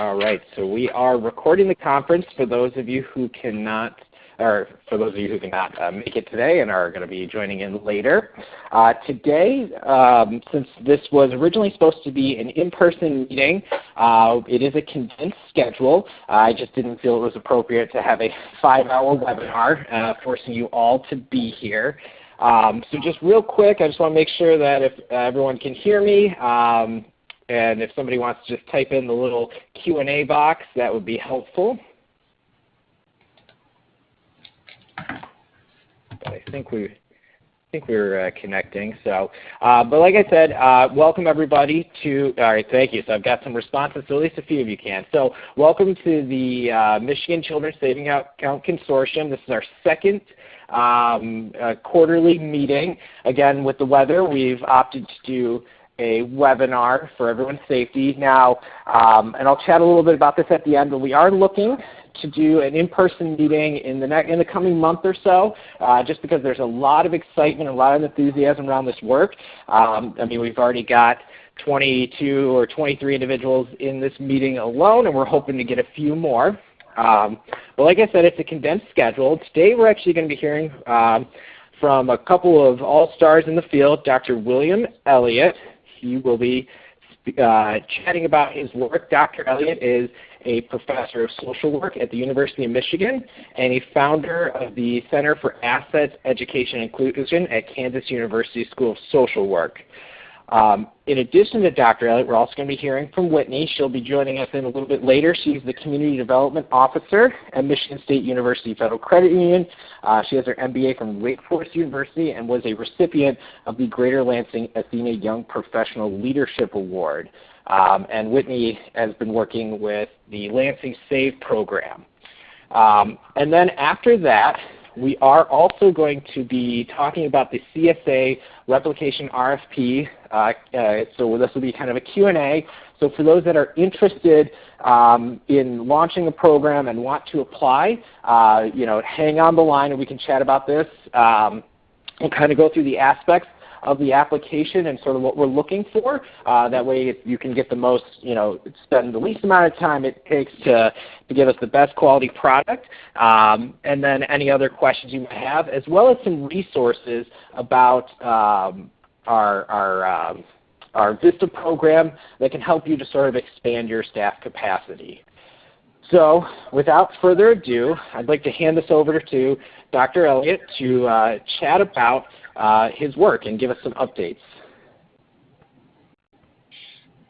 All right, so we are recording the conference for those of you who cannot, make it today and are going to be joining in later. Today, since this was originally supposed to be an in-person meeting, it is a condensed schedule. I just didn't feel it was appropriate to have a 5-hour webinar forcing you all to be here. So just real quick, I just want to make sure that if everyone can hear me, and if somebody wants to just type in the little Q&A box, that would be helpful. But I think we're connecting. So, but like I said, welcome everybody to. All right, thank you. So I've got some responses, so at least a few of you can. So welcome to the Michigan Children's Savings Account Consortium. This is our second quarterly meeting. Again, with the weather, we've opted to do a webinar for everyone's safety. Now, and I'll chat a little bit about this at the end, but we are looking to do an in-person meeting in the coming month or so, just because there's a lot of excitement, a lot of enthusiasm around this work. I mean, we've already got 22 or 23 individuals in this meeting alone, and we're hoping to get a few more. But like I said, it's a condensed schedule. Today we're actually going to be hearing from a couple of all-stars in the field, Dr. William Elliott. He will be chatting about his work. Dr. Elliott is a professor of social work at the University of Michigan and a founder of the Center for Assets, Education, and Inclusion at Kansas University School of Social Work. In addition to Dr. Elliott, we're also going to be hearing from Whitney. She'll be joining us in a little bit later. She's the Community Development Officer at Michigan State University Federal Credit Union. She has her MBA from Wake Forest University and was a recipient of the Greater Lansing Athena Young Professional Leadership Award. And Whitney has been working with the Lansing SAVE program. And then after that, we are also going to be talking about the CSA replication RFP. So this will be kind of a Q&A. So for those that are interested in launching a program and want to apply, hang on the line and we can chat about this and kind of go through the aspects of the application and sort of what we're looking for. That way you can get the most, spend the least amount of time it takes to give us the best quality product. And then any other questions you might have, as well as some resources about our VISTA program that can help you to sort of expand your staff capacity. So without further ado, I'd like to hand this over to Dr. Elliott to chat about his work and give us some updates.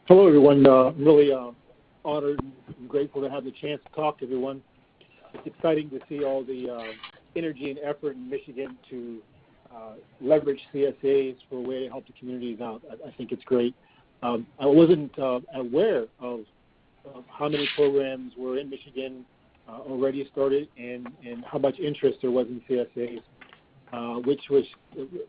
Hello, everyone. Really honored and grateful to have the chance to talk to everyone. It's exciting to see all the energy and effort in Michigan to leverage CSAs for a way to help the communities out. I think it's great. I wasn't aware of how many programs were in Michigan already started and how much interest there was in CSAs, which was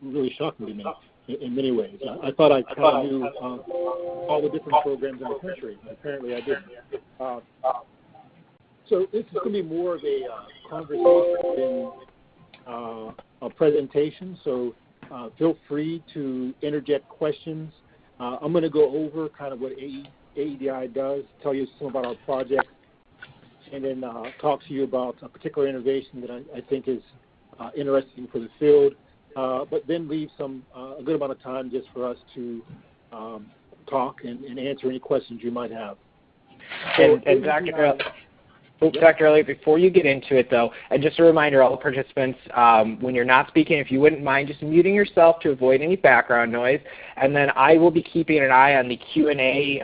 really shocking to me in many ways. I thought I kind of knew all the different programs in the country, but apparently I didn't. So this is going to be more of a conversation than a presentation, so feel free to interject questions. I'm going to go over kind of what AEDI does, tell you some about our project, and then talk to you about a particular innovation that I think is interesting for the field, but then leave a good amount of time just for us to talk and answer any questions you might have. So, and Dr. Elliott, before you get into it though, and just a reminder, all the participants, when you're not speaking, if you wouldn't mind just muting yourself to avoid any background noise, and then I will be keeping an eye on the Q&A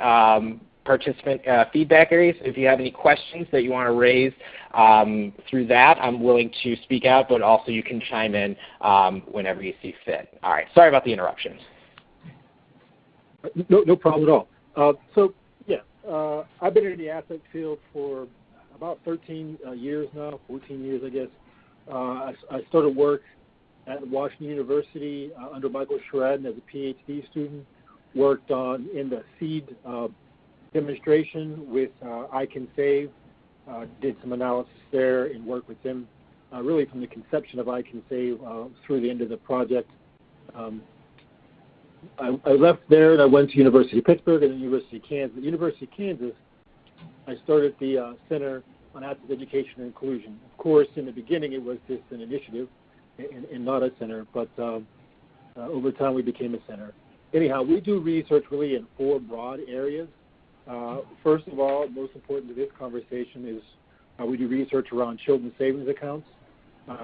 participant feedback areas. If you have any questions that you want to raise through that, I'm willing to speak out, but also you can chime in whenever you see fit. All right, sorry about the interruptions. No problem at all. So yeah, I've been in the asset field for about 13 years now, 14 years I guess. I started work at Washington University under Michael Shredden as a PhD student, worked in the SEED demonstration with I Can Save, did some analysis there and worked with them really from the conception of I Can Save through the end of the project. I left there and I went to University of Pittsburgh and the University of Kansas. At University of Kansas, I started the Center on Access, Education, and Inclusion. Of course, in the beginning, it was just an initiative and not a center, but over time, we became a center. Anyhow, we do research really in 4 broad areas. First of all, most important to this conversation is we do research around children's savings accounts.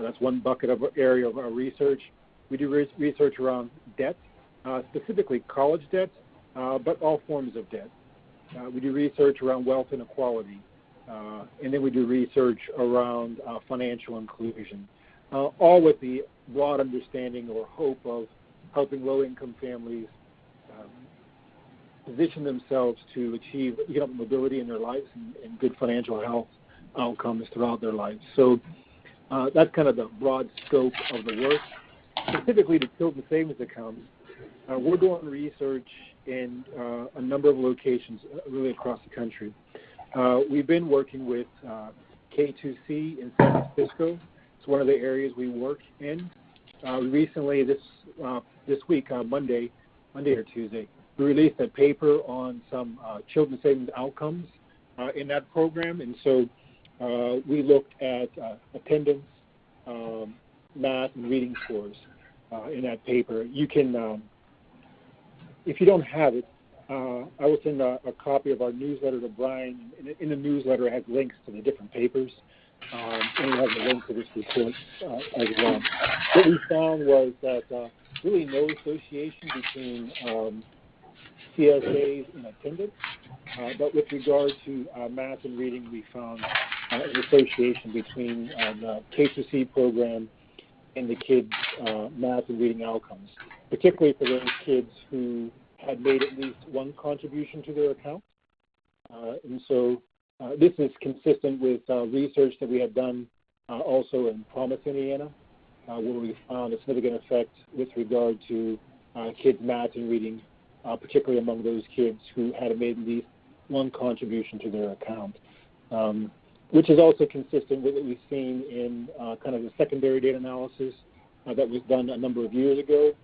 That's one bucket of area of our research. We do research around debt, specifically college debt, but all forms of debt. We do research around wealth inequality, and then we do research around financial inclusion, all with the broad understanding or hope of helping low-income families position themselves to achieve economic mobility in their lives and good financial health outcomes throughout their lives. So that's kind of the broad scope of the work. Specifically to children's savings accounts, we're doing research in a number of locations really across the country. We've been working with K2C in San Francisco. It's one of the areas we work in. Recently, this week, Monday or Tuesday, we released a paper on some children's savings outcomes in that program. And so we looked at attendance, math, and reading scores in that paper. You can, if you don't have it, I will send a copy of our newsletter to Brian. In the newsletter, it has links to the different papers, and it has a link to this report as well. What we found was that really no association between CSAs and attendance, but with regard to math and reading, we found an association between the K2C program and the kids' math and reading outcomes, particularly for those kids who had made at least one contribution to their account. And so this is consistent with research that we had done also in Promise, Indiana, where we found a significant effect with regard to kids' math and reading, particularly among those kids who had made at least one contribution to their account, which is also consistent with what we've seen in kind of the secondary data analysis that was done a number of years ago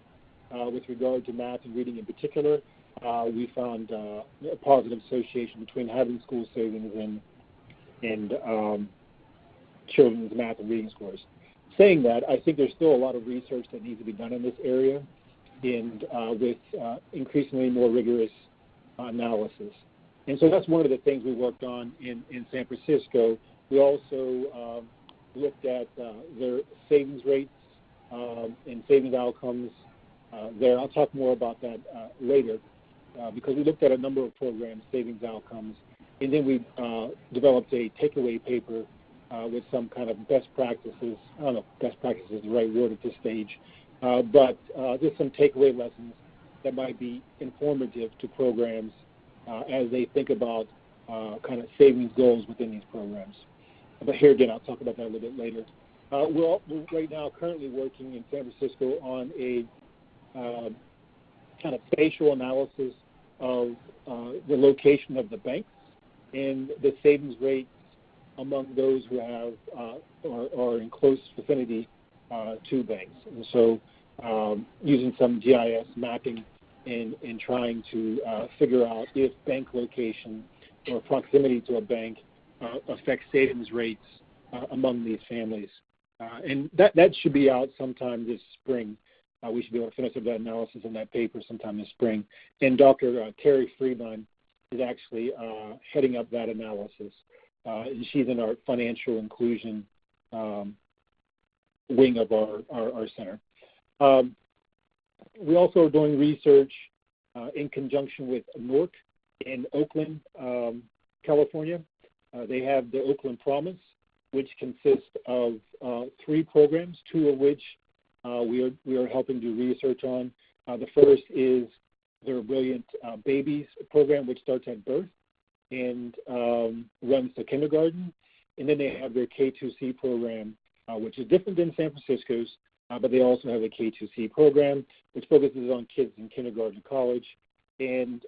with regard to math and reading in particular. We found a positive association between having school savings and children's math and reading scores. Saying that, I think there's still a lot of research that needs to be done in this area, and with increasingly more rigorous analysis. And so that's one of the things we worked on in San Francisco. We also looked at their savings rates and savings outcomes there. I'll talk more about that later because we looked at a number of programs, savings outcomes, and then we developed a takeaway paper with some kind of best practices. I don't know if best practices is the right word at this stage, but just some takeaway lessons that might be informative to programs as they think about kind of savings goals within these programs. But here again, I'll talk about that a little bit later. We're right now currently working in San Francisco on a kind of spatial analysis of the location of the banks and the savings rates among those who have or are in close vicinity to banks. And so using some GIS mapping and trying to figure out if bank location or proximity to a bank affects savings rates among these families. And that should be out sometime this spring. We should be able to finish up that analysis in that paper sometime this spring. And Dr. Terry Friedman is actually heading up that analysis. And she's in our financial inclusion wing of our center. We also are doing research in conjunction with NORC in Oakland, California. They have the Oakland Promise, which consists of 3 programs, 2 of which we are helping do research on. The first is their Brilliant Babies program, which starts at birth and runs to kindergarten. And then they have their K2C program, which is different than San Francisco's, but they also have a K2C program, which focuses on kids in kindergarten and college. And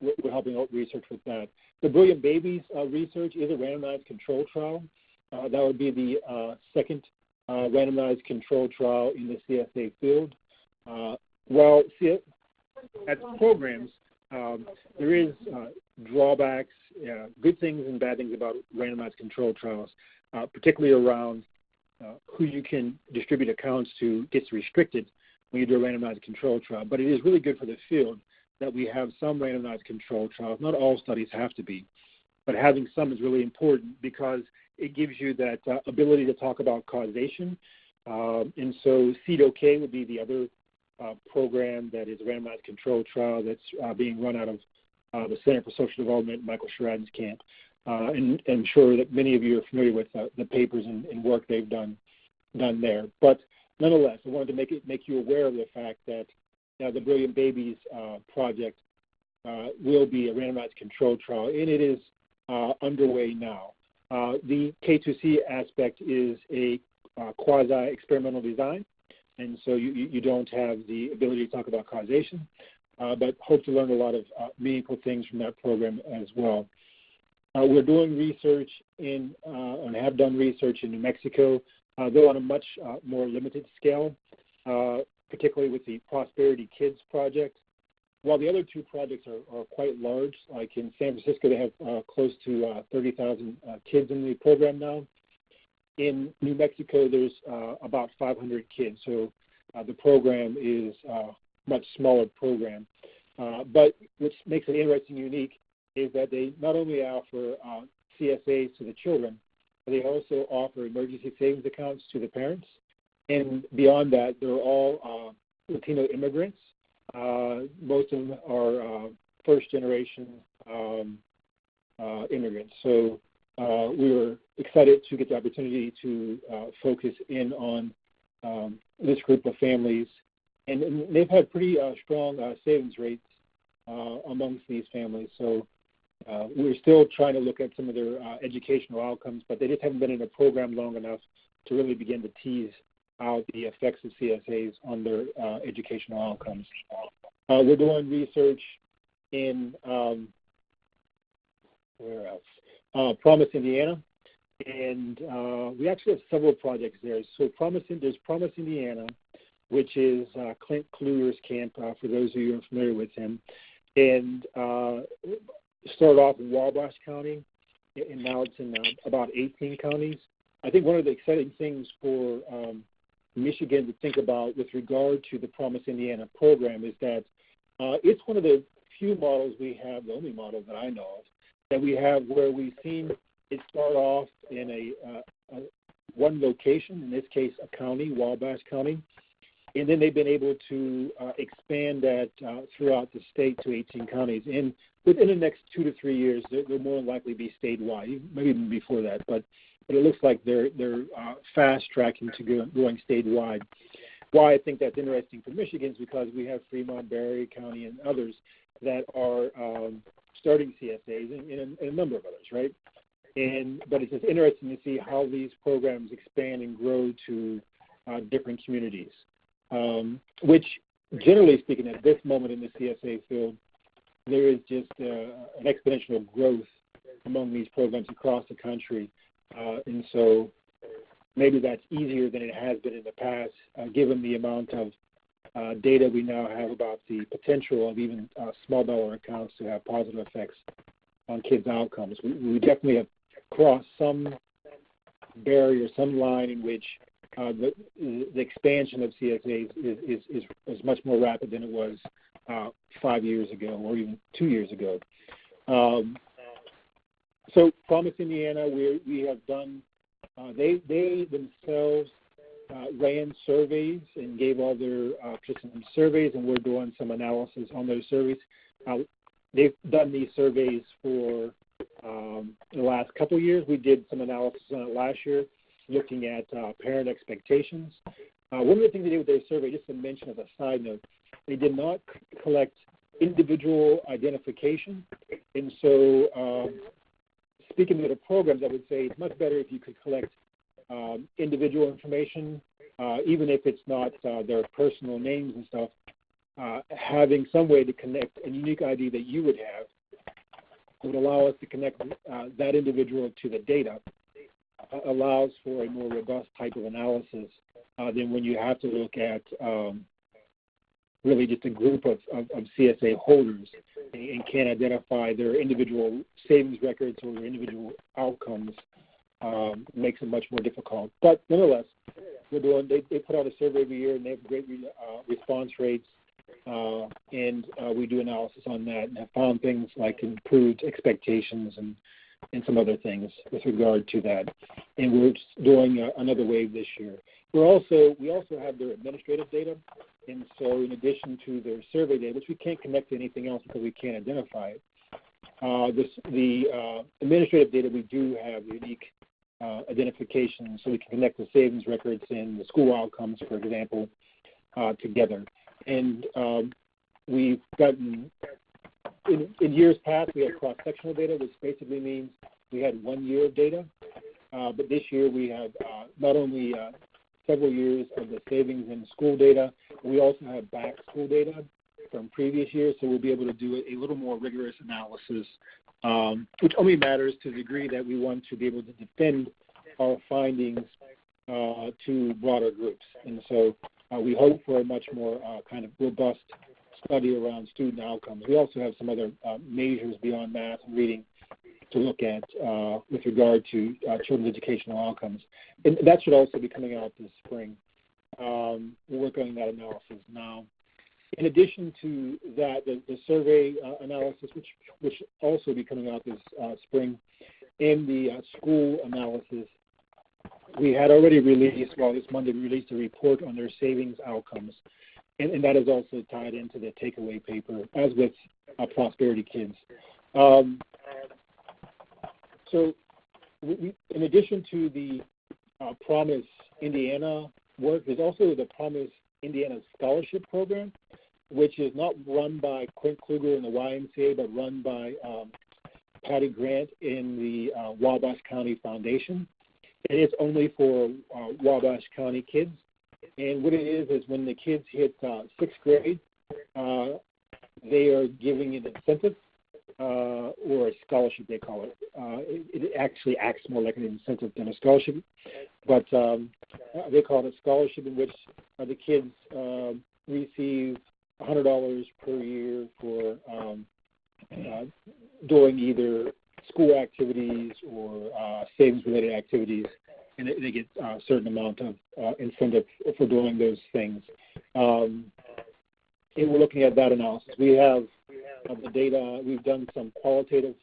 we're helping out research with that. The Brilliant Babies research is a randomized control trial. That would be the second randomized control trial in the CSA field. At programs, there is drawbacks good things and bad things about randomized controlled trials, particularly around who you can distribute accounts to gets restricted when you do a randomized controlled trial. But it is really good for the field that we have some randomized controlled trials. Not all studies have to be, but having some is really important because it gives you that ability to talk about causation. And so CEDAC would be the other program that is a randomized controlled trial that's being run out of the Center for Social Development, Michael Sheridan's camp. And I'm sure that many of you are familiar with the papers and work they've done there. But nonetheless, I wanted to make you aware of the fact that the Brilliant Babies project will be a randomized controlled trial, and it is underway now. The K2C aspect is a quasi-experimental design, and so you don't have the ability to talk about causation, but hope to learn a lot of meaningful things from that program as well. We're doing research and have done research in New Mexico, though on a much more limited scale, particularly with the Prosperity Kids project. While the other two projects are quite large, like in San Francisco, they have close to 30,000 kids in the program now. In New Mexico, there's about 500 kids, so the program is a much smaller program. But what makes it interesting and unique is that they not only offer CSAs to the children, but they also offer emergency savings accounts to the parents. And beyond that, they're all Latino immigrants. Most of them are first-generation immigrants. So we were excited to get the opportunity to focus in on this group of families. And they've had pretty strong savings rates amongst these families. So we're still trying to look at some of their educational outcomes, but they just haven't been in a program long enough to really begin to tease out the effects of CSAs on their educational outcomes. We're doing research in, where else? Promise, Indiana. And we actually have several projects there. So there's Promise, Indiana, which is Clint Kluger's camp, for those of you who are familiar with him. And started off in Wabash County, and now it's in about 18 counties. I think one of the exciting things for Michigan to think about with regard to the Promise Indiana program is that it's one of the few models we have, the only model that I know of, that we have where we've seen it start off in a one location, in this case a county, Wabash County, and then they've been able to expand that throughout the state to 18 counties. And within the next 2 to 3 years, they'll more than likely be statewide, maybe even before that. But it looks like they're fast tracking to going statewide. Why I think that's interesting for Michigan is because we have Fremont, Barry County, and others that are starting CSAs, and a number of others, right? But it's just interesting to see how these programs expand and grow to different communities, which, generally speaking, at this moment in the CSA field, there is just an exponential growth among these programs across the country. And so maybe that's easier than it has been in the past, given the amount of data we now have about the potential of even small dollar accounts to have positive effects on kids' outcomes. We definitely have crossed some barrier, some line in which the expansion of CSAs is much more rapid than it was 5 years ago or even 2 years ago. So Promise Indiana, we have done, they themselves ran surveys and gave all their participants surveys, and we're doing some analysis on those surveys. They've done these surveys for the last couple of years. We did some analysis on it last year, looking at parent expectations. One of the things they did with their survey, just to mention as a side note, they did not collect individual identification. And so speaking to the programs, I would say it's much better if you could collect individual information, even if it's not their personal names and stuff. Having some way to connect a unique ID that you would have would allow us to connect that individual to the data, allows for a more robust type of analysis than when you have to look at really just a group of CSA holders and can't identify their individual savings records or their individual outcomes, makes it much more difficult. But nonetheless, we're doing. They put out a survey every year, and they have great response rates. And we do analysis on that and have found things like improved expectations and some other things with regard to that. And we're just doing another wave this year. We also have their administrative data, and so in addition to their survey data, which we can't connect to anything else because we can't identify it, the administrative data, we do have unique identification, so we can connect the savings records and the school outcomes, for example, together. And we've gotten, in years past, we had cross-sectional data, which basically means we had 1 year of data. But this year we have not only several years of the savings and school data, we also have back school data from previous years, so we'll be able to do a little more rigorous analysis, which only matters to the degree that we want to be able to defend our findings to broader groups. And so we hope for a much more kind of robust study around student outcomes. We also have some other measures beyond math and reading to look at with regard to children's educational outcomes. And that should also be coming out this spring. We're working on that analysis now. In addition to that, the survey analysis, which also will be coming out this spring, and the school analysis, we had already released, this Monday, we released a report on their savings outcomes. And that is also tied into the takeaway paper, as with Prosperity Kids. So in addition to the Promise Indiana work, there's also the Promise Indiana Scholarship Program, which is not run by Quint Kluger and the YMCA, but run by Patty Grant in the Wabash County Foundation. And it's only for Wabash County kids. And what it is when the kids hit 6th grade, they are giving an incentive or a scholarship, they call it. It actually acts more like an incentive than a scholarship, but they call it a scholarship, in which the kids receive $100 per year for doing either school activities or savings-related activities, and they get a certain amount of incentive for doing those things. And we're looking at that analysis. We have the data. We've done some qualitative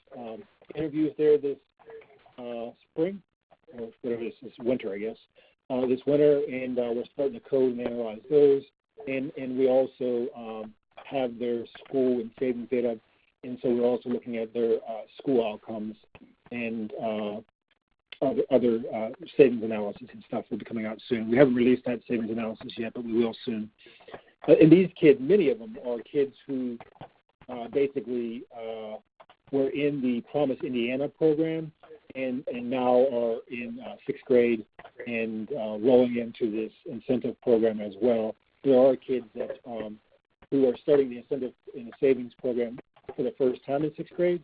interviews there this spring, or whatever this is, winter, I guess, this winter, and we're starting to code and analyze those. And we also have their school and savings data, and so we're also looking at their school outcomes and other savings analysis and stuff will be coming out soon. We haven't released that savings analysis yet, but we will soon. And these kids, many of them are kids who basically were in the Promise Indiana program and now are in 6th grade and rolling into this incentive program as well. There are kids that who are starting the incentive in the savings program for the first time in 6th grade,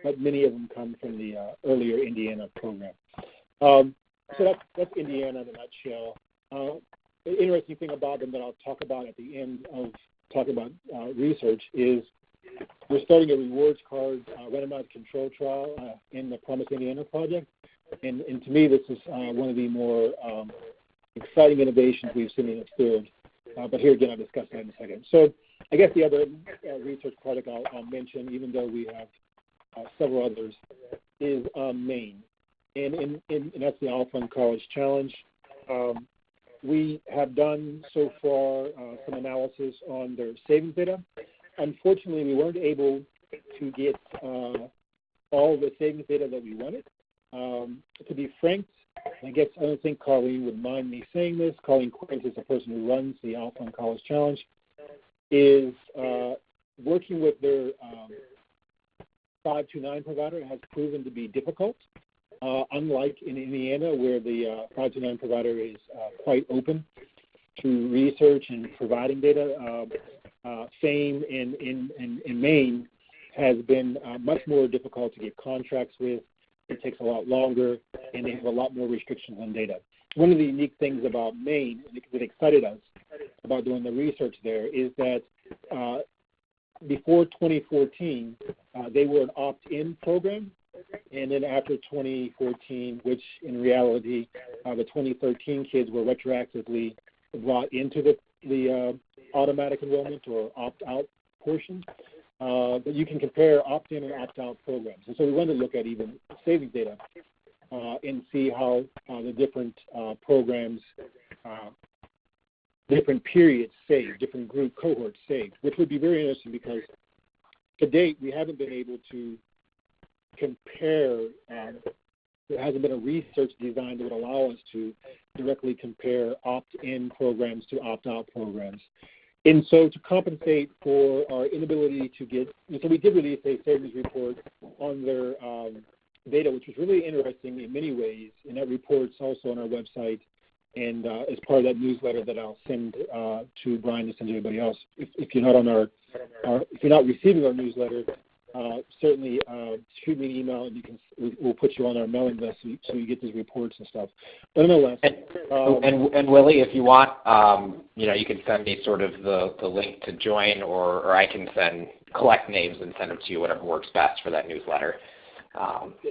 but many of them come from the earlier Indiana program. So that's Indiana in a nutshell. The interesting thing about them that I'll talk about at the end of talking about research is we're starting a rewards card randomized control trial in the Promise Indiana project. And to me, this is one of the more exciting innovations we've seen in the field. But here again, I'll discuss that in a second. So I guess the other research project I'll mention, even though we have several others, is Maine. And that's the Alpha College Challenge. We have done so far some analysis on their savings data. Unfortunately, we weren't able to get all the savings data that we wanted. To be frank, I guess I don't think Colleen would mind me saying this. Colleen Quint is the person who runs the Alpha College Challenge, is working with their 529 provider has proven to be difficult. Unlike in Indiana, where the 529 provider is quite open to research and providing data, FAME in Maine has been much more difficult to get contracts with. It takes a lot longer, and they have a lot more restrictions on data. One of the unique things about Maine that excited us about doing the research there is that before 2014, they were an opt-in program, and then after 2014, which in reality, the 2013 kids were retroactively brought into the automatic enrollment or opt-out portion. But you can compare opt-in and opt-out programs. And so we wanted to look at even savings data and see how the different programs, different periods saved, different group cohorts saved, which would be very interesting because to date we haven't been able to compare. There hasn't been a research design that would allow us to directly compare opt-in programs to opt-out programs. And so to compensate for our inability to get, so we did release a savings report on their data, which was really interesting in many ways, and that report's also on our website and as part of that newsletter that I'll send to Brian to send to everybody else. If you're not on if you're not receiving our newsletter, certainly shoot me an email and we'll put you on our mailing list so you get these reports and stuff. But nonetheless, and Willie, if you want, you can send me sort of the link to join, or I can collect names and send them to you, whatever works best for that newsletter.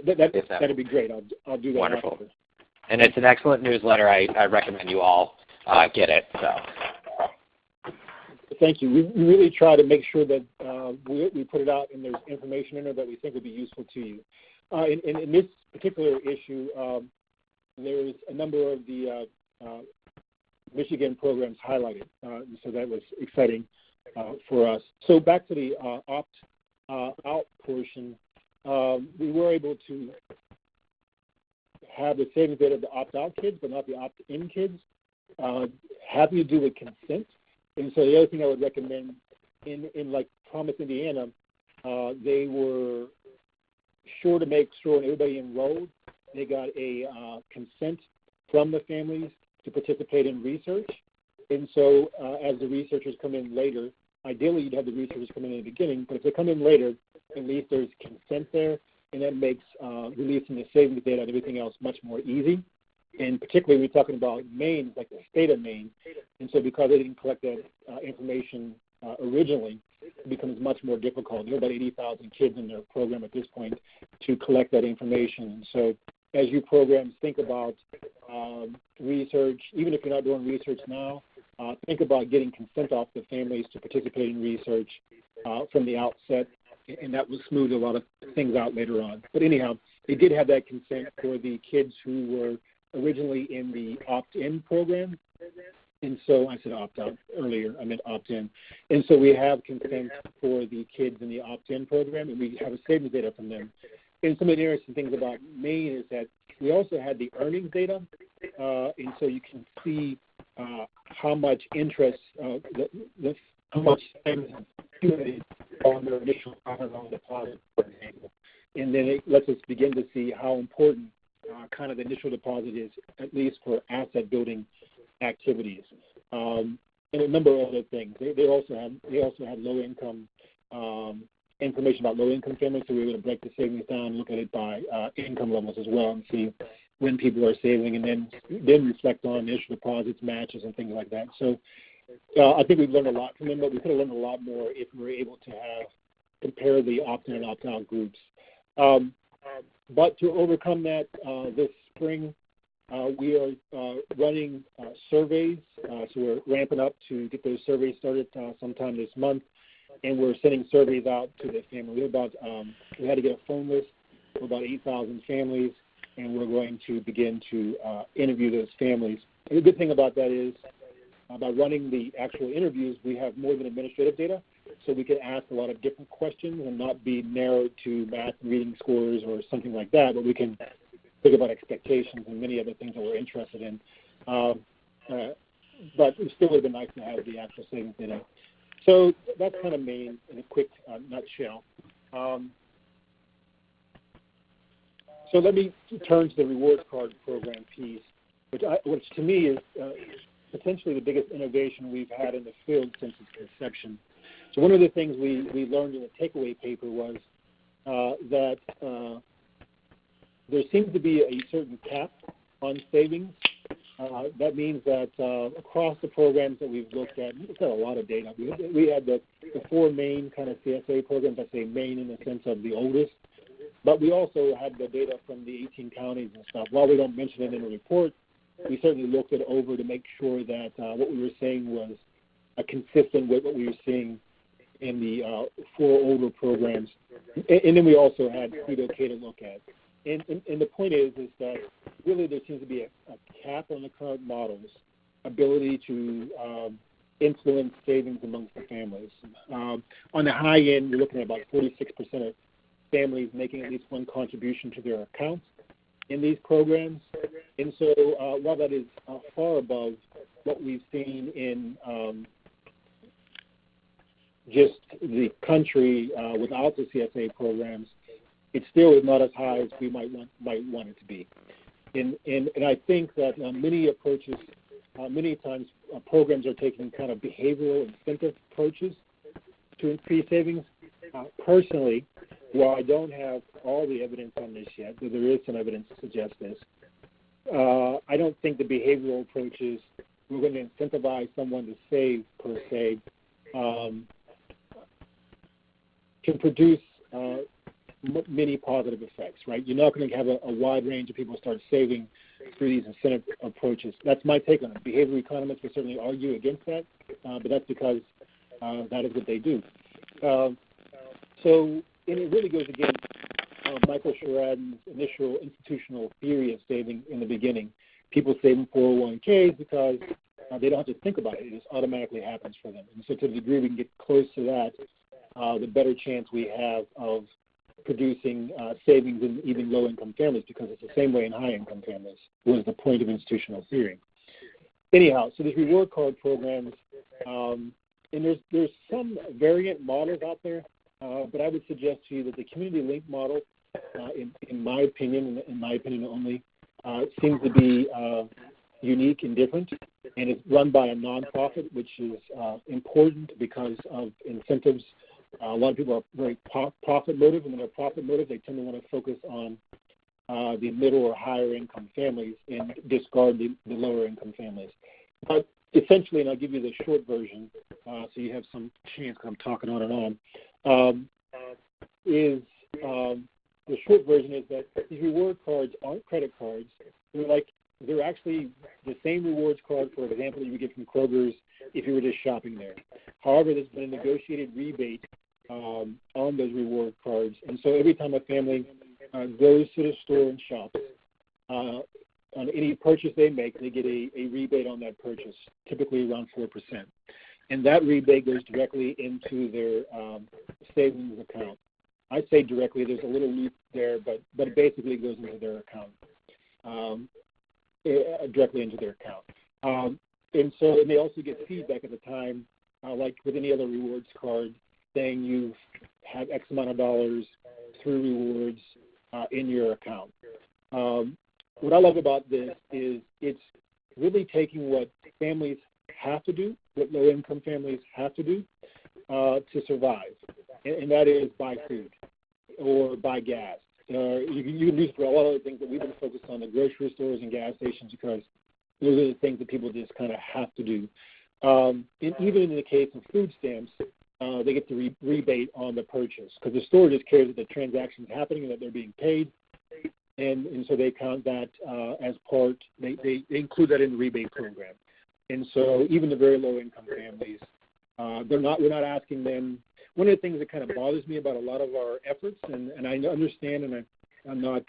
That'd be great. I'll do that. Wonderful. After. And it's an excellent newsletter. I recommend you all get it. So. Thank you. We really try to make sure that we put it out and there's information in there that we think would be useful to you. In this particular issue, there's a number of the Michigan programs highlighted, so that was exciting for us. So back to the opt-out portion, we were able to have the savings data of the opt-out kids, but not the opt-in kids. Having to do with consent. And so the other thing I would recommend in like Promise, Indiana, they were sure to make sure when everybody enrolled, they got a consent from the families to participate in research. And so as the researchers come in later, ideally you'd have the researchers come in the beginning, but if they come in later, at least there's consent there, and that makes releasing the savings data and everything else much more easy. And particularly we're talking about Maine, like the state of Maine. And so because they didn't collect that information originally, it becomes much more difficult. There are about 80,000 kids in their program at this point to collect that information. And so as you programs think about research, even if you're not doing research now, think about getting consent off the families to participate in research from the outset, and that will smooth a lot of things out later on. But anyhow, they did have that consent for the kids who were originally in the opt-in program. And so I said opt-out earlier, I meant opt-in. And so we have consent for the kids in the opt-in program, and we have a savings data from them. And some of the interesting things about Maine is that we also had the earnings data, and so you can see how much interest, how much savings accumulated on their initial $500 deposit, for example. And then it lets us begin to see how important kind of the initial deposit is, at least for asset building activities, and a number of other things. They also had low income information about low income families, so we were able to break the savings down and look at it by income levels as well, and see when people are saving, and then reflect on initial deposits, matches, and things like that. So I think we've learned a lot from them, but we could have learned a lot more if we were able to compare the opt-in and opt-out groups. But to overcome that, this spring, we are running surveys. So we're ramping up to get those surveys started sometime this month, and we're sending surveys out to the family. We had to get a phone list for about 8,000 families, and we're going to begin to interview those families. And the good thing about that is, by running the actual interviews, we have more than administrative data, so we can ask a lot of different questions and not be narrowed to math and reading scores or something like that, but we can think about expectations and many other things that we're interested in. But it still would have been nice to have the actual savings data. So that's kind of Maine in a quick nutshell. So let me turn to the rewards card program piece, which to me is potentially the biggest innovation we've had in the field since its conception. So one of the things we learned in the takeaway paper was that there seems to be a certain cap on savings That means that across the programs that we've looked at, we've got a lot of data. We had the four main kind of CSA programs. I say main in the sense of the oldest, but we also had the data from the 18 counties and stuff. While we don't mention it in the report, we certainly looked it over to make sure that what we were saying was consistent with what we were seeing in the four older programs. And then we also had CEDAM to look at. And the point is that really there seems to be a cap on the current model's ability to influence savings amongst the families. On the high end, you're looking at about 46% of families making at least one contribution to their accounts in these programs. And so while that is far above what we've seen in just the country without the CSA programs, it still is not as high as we might want it to be. And I think that many approaches, many times programs are taking kind of behavioral incentive approaches to increase savings. Personally, while I don't have all the evidence on this yet, but there is some evidence to suggest this, I don't think the behavioral approaches, we're going to incentivize someone to save per se, can produce many positive effects, right? You're not going to have a wide range of people start saving through these incentive approaches. That's my take on it. Behavioral economists will certainly argue against that, but that's because that is what they do. So, and it really goes against Michael Sheridan's initial institutional theory of saving in the beginning. People save in 401ks because they don't have to think about it. It just automatically happens for them. And so to the degree we can get close to that, the better chance we have of producing savings in even low-income families, because it's the same way in high-income families, was the point of institutional theory. Anyhow, so there's reward card programs, and there's some variant models out there, but I would suggest to you that the community link model, in my opinion, and in my opinion only, seems to be unique and different, and it's run by a nonprofit, which is important because of incentives. A lot of people are very profit motive, and when they're profit motive, they tend to want to focus on the middle or higher income families and discard the lower income families. But essentially, and I'll give you the short version so you have some chance, because I'm talking on and on, the short version is that these reward cards aren't credit cards. They're actually the same rewards card, for example, that you would get from Kroger's if you were just shopping there. However, there's been a negotiated rebate on those reward cards. And so every time a family goes to the store and shops, on any purchase they make, they get a rebate on that purchase, typically around 4%. And that rebate goes directly into their savings account. I say directly, there's a little loop there, but it basically goes into their account, directly into their account. And they also get feedback at the time, like with any other rewards card, saying you've had X amount of dollars through rewards in your account. What I love about this is it's really taking what families have to do, what low-income families have to do to survive, and that is buy food or buy gas. You can use it for a lot of other things, but we've been focused on the grocery stores and gas stations because those are the things that people just kind of have to do. And even in the case of food stamps, they get the rebate on the purchase because the store just cares that the transaction is happening and that they're being paid. And so they count that as part, they include that in the rebate program. And so even the very low-income families, we're not asking them. One of the things that kind of bothers me about a lot of our efforts, and I understand, and I'm not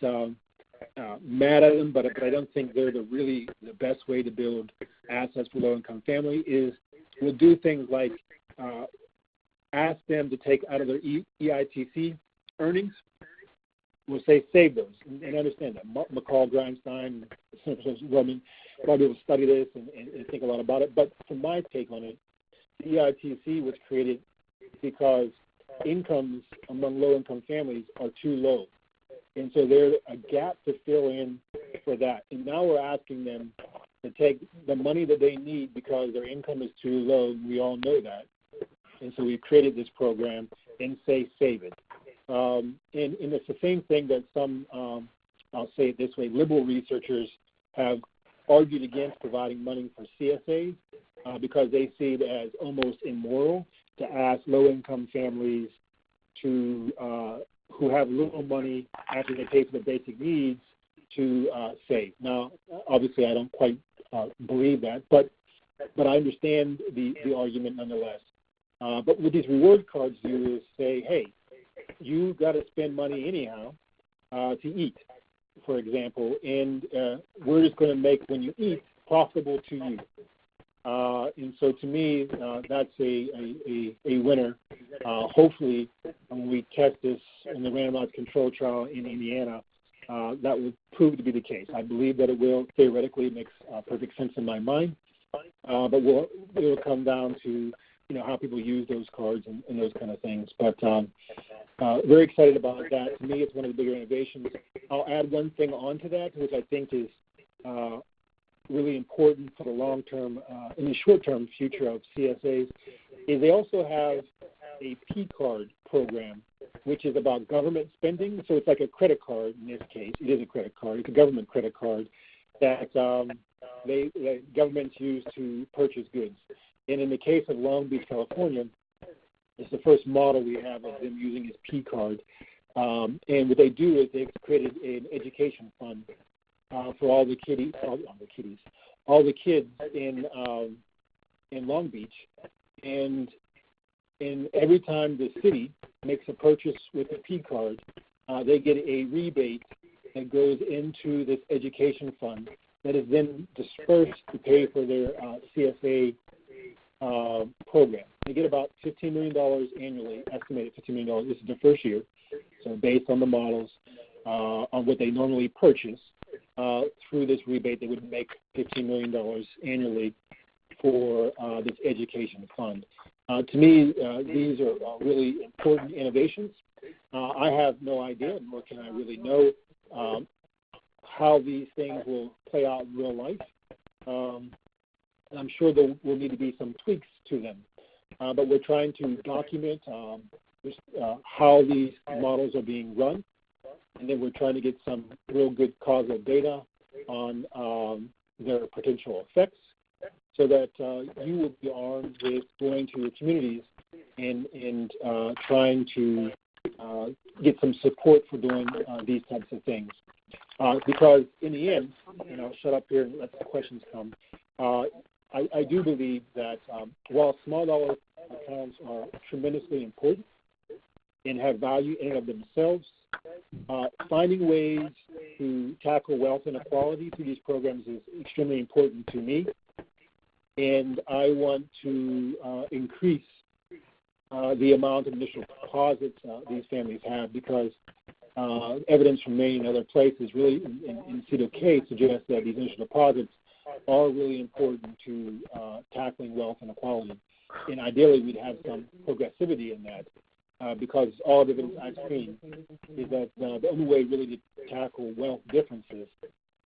mad at them, but I don't think they're the best way to build assets for low-income family is we'll do things like ask them to take out of their EITC earnings. We'll say save those, and understand that. McCall, Grindstein, Roman, probably will study this and think a lot about it. But from my take on it, the EITC was created because incomes among low-income families are too low. And so there's a gap to fill in for that. And now we're asking them to take the money that they need because their income is too low. We all know that. And so we've created this program and say save it. And it's the same thing that some, I'll say it this way, liberal researchers have argued against providing money for CSAs because they see it as almost immoral to ask low-income families to who have little money after they pay for the basic needs to save. Now, obviously, I don't quite believe that, but I understand the argument nonetheless. But what these reward cards do is say, hey, you got to spend money anyhow to eat, for example, and we're just going to make when you eat profitable to you. And so to me, that's a winner. Hopefully, when we test this in the randomized control trial in Indiana, that will prove to be the case. I believe that it will. Theoretically, it makes perfect sense in my mind. But it will come down to how people use those cards and those kind of things. But very excited about that. To me, it's one of the bigger innovations. I'll add one thing onto that, which I think is really important for the long-term, in the short-term future of CSAs, is they also have a P-card program, which is about government spending. So it's like a credit card in this case. It is a credit card. It's a government credit card that governments use to purchase goods. And in the case of Long Beach, California, it's the first model we have of them using this P-card. And what they do is they've created an education fund for all the kids in Long Beach, and every time the city makes a purchase with a P card, they get a rebate that goes into this education fund that is then dispersed to pay for their CSA program. They get about $15 million annually, estimated $15 million. This is the first year, so based on the models on what they normally purchase. Through this rebate, they would make $15 million annually for this education fund. To me, these are really important innovations. I have no idea, nor can I really know how these things will play out in real life. I'm sure there will need to be some tweaks to them. But we're trying to document how these models are being run. And then we're trying to get some real good causal data on their potential effects so that you will be armed with going to your communities and trying to get some support for doing these types of things. Because in the end, and I'll shut up here and let the questions come, I do believe that while small dollar accounts are tremendously important and have value in and of themselves, finding ways to tackle wealth inequality through these programs is extremely important to me. And I want to increase the amount of initial deposits these families have because evidence from Maine and other places really in CEDAM suggests that these initial deposits are really important to tackling wealth inequality. And ideally, we'd have some progressivity in that. Because all the evidence I've seen is that the only way really to tackle wealth differences,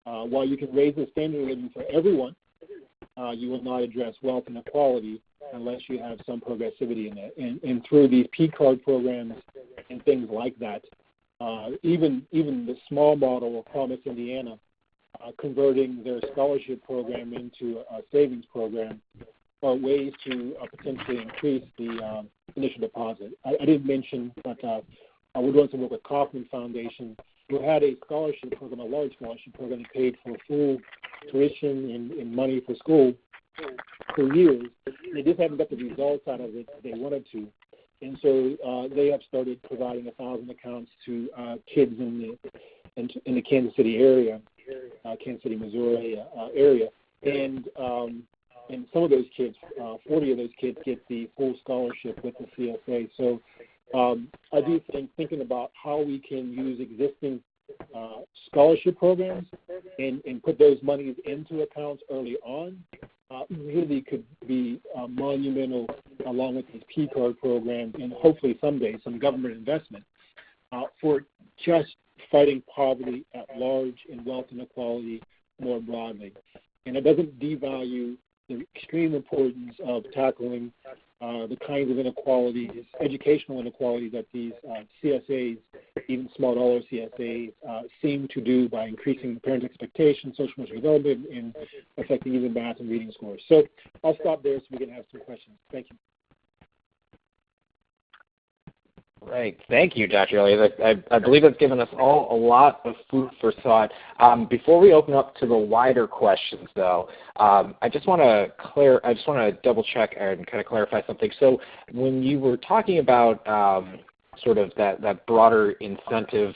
while you can raise the standard of living for everyone, you will not address wealth inequality unless you have some progressivity in that. And through these P-card programs and things like that, even the small model of Promise Indiana, converting their scholarship program into a savings program, are ways to potentially increase the initial deposit. I didn't mention, but we're doing some work with Kauffman Foundation, who had a scholarship program, a large scholarship program that paid for full tuition and money for school for years. They just haven't got the results out of it they wanted to. And so they have started providing 1,000 accounts to kids in the Kansas City area, Kansas City, Missouri area. And some of those kids, 40 of those kids, get the full scholarship with the CSA. So I do think thinking about how we can use existing scholarship programs and put those monies into accounts early on really could be monumental along with these P-card programs and hopefully someday some government investment for just fighting poverty at large and wealth inequality more broadly. And it doesn't devalue the extreme importance of tackling the kinds of inequalities, educational inequalities that these CSAs, even small dollar CSAs, seem to do by increasing parent expectations, social emotional development, and affecting even math and reading scores. So I'll stop there so we can have some questions. Thank you. Right. Thank you, Dr. Elliott. I believe that's given us all a lot of food for thought. Before we open up to the wider questions, though, I just want to double check and kind of clarify something. So when you were talking about sort of that broader incentive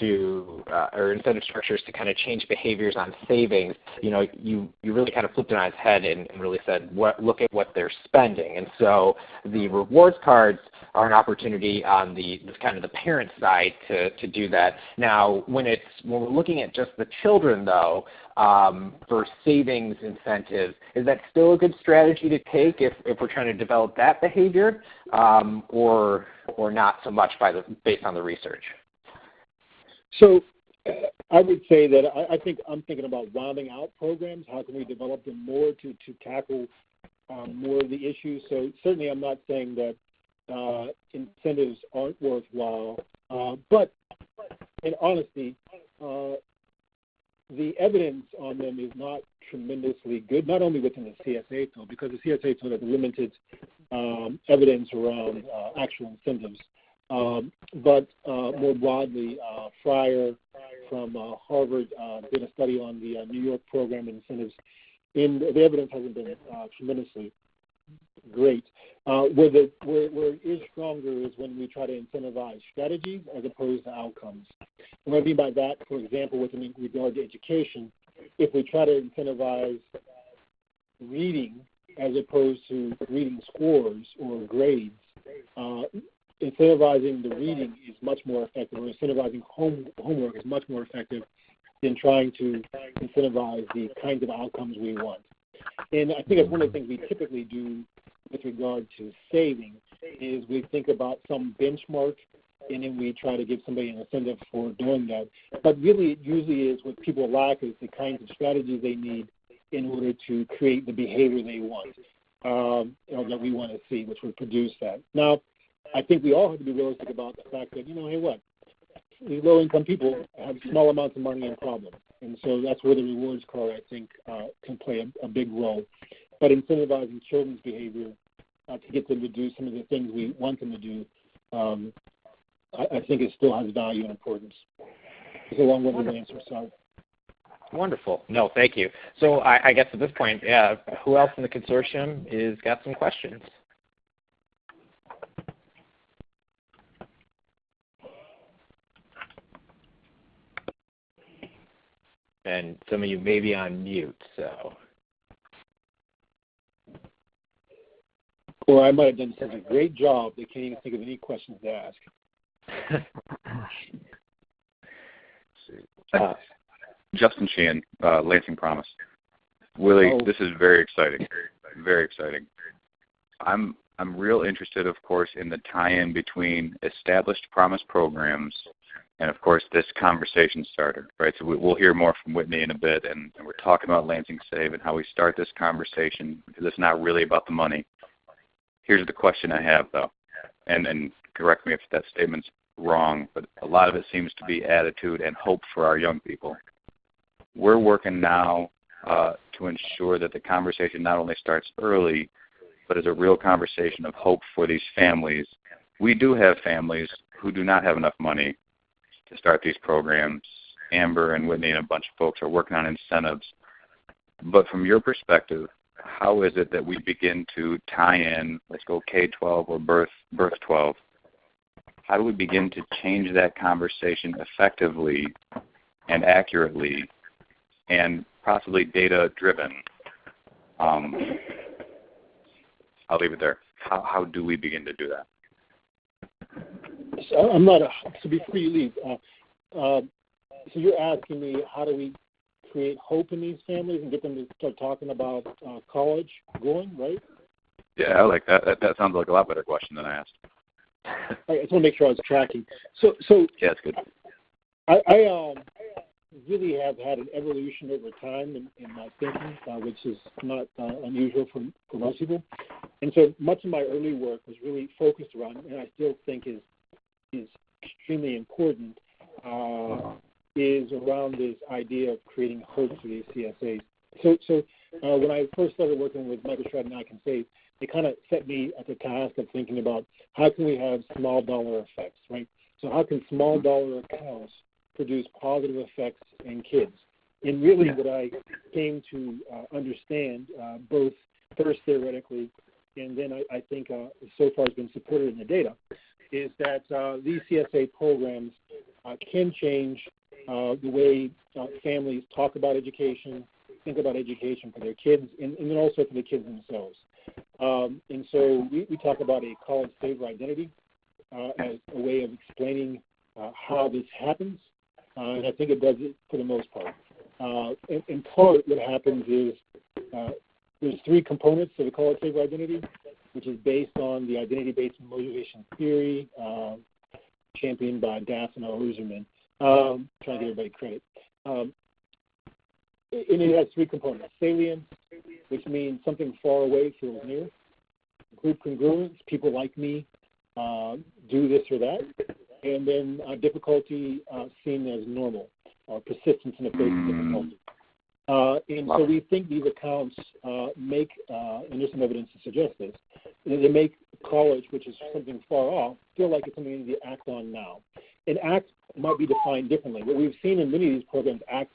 to or incentive structures to kind of change behaviors on savings, you really kind of flipped it on its head and really said, look at what they're spending. And so the rewards cards are an opportunity on the kind of the parent side to do that. Now, when we're looking at just the children, though, for savings incentives, is that still a good strategy to take if we're trying to develop that behavior, or not so much based on the research? So I would say that I'm thinking about rounding out programs. How can we develop them more to tackle more of the issues? So certainly I'm not saying that incentives aren't worthwhile, but in honesty, the evidence on them is not tremendously good, not only within the CSA field, because the CSA field has limited evidence around actual incentives, but more broadly, Fryer from Harvard did a study on the New York program incentives, and the evidence hasn't been tremendously great. Where it is stronger is when we try to incentivize strategies as opposed to outcomes. And what I mean by that, for example, with regard to education, if we try to incentivize reading as opposed to reading scores or grades, incentivizing the reading is much more effective, or incentivizing homework is much more effective than trying to incentivize the kinds of outcomes we want. And I think that's one of the things we typically do with regard to saving is we think about some benchmark, and then we try to give somebody an incentive for doing that. But really, it usually is what people lack is the kinds of strategies they need in order to create the behavior they want, that we want to see, which would produce that. Now, I think we all have to be realistic about the fact that, hey, what? These low-income people have small amounts of money and problems. And so that's where the rewards card, I think, can play a big role. But incentivizing children's behavior to get them to do some of the things we want them to do, I think it still has value and importance. It's a long-winded answer, sorry. Wonderful. No, thank you. So I guess at this point, who else in the consortium is got some questions? And some of you may be on mute, so. Or I might have done such a great job they can't even think of any questions to ask. Justin Sheehan, Lansing Promise. Willie, this is very exciting. Very exciting. I'm real interested, of course, in the tie-in between established Promise programs and, of course, this conversation starter, right? So we'll hear more from Whitney in a bit, and we're talking about Lansing SAVE and how we start this conversation because it's not really about the money. Here's the question I have, though, and correct me if that statement's wrong, but a lot of it seems to be attitude and hope for our young people. We're working now to ensure that the conversation not only starts early, but is a real conversation of hope for these families. We do have families who do not have enough money to start these programs. Amber and Whitney and a bunch of folks are working on incentives. But from your perspective, how is it that we begin to tie in, let's go K-12 or birth 12, how do we begin to change that conversation effectively and accurately and possibly data-driven? I'll leave it there. How do we begin to do that? So I'm not, so before you leave, so you're asking me how do we create hope in these families and get them to start talking about college going, right? Yeah, I like that. That sounds like a lot better question than I asked. I just want to make sure I was tracking. So yeah, it's good. really have had an evolution over time in my thinking, which is not unusual for most people. And so much of my early work was really focused around, and I still think is extremely important, is around this idea of creating hope for these CSAs. So when I first started working with MicroStrategy and ICANSAVE, it kind of set me at the task of thinking about how can we have small dollar effects, right? So how can small dollar accounts produce positive effects in kids? And really what I came to understand, both first theoretically and then I think so far has been supported in the data, is that these CSA programs can change the way families talk about education, think about education for their kids, and then also for the kids themselves. And so we talk about a college saver identity as a way of explaining how this happens, and I think it does it for the most part. In part, what happens is there's three components to the college saver identity, which is based on the identity-based motivation theory, championed by Daphne Userman. Trying to give everybody credit. And it has three components: salience, which means something far away feels near; group congruence, people like me do this or that; and then difficulty seen as normal, or persistence in the face of difficulty. And so we think these accounts make, and there's some evidence to suggest this, they make college, which is something far off, feel like it's something you need to act on now. And ACT might be defined differently. What we've seen in many of these programs, ACT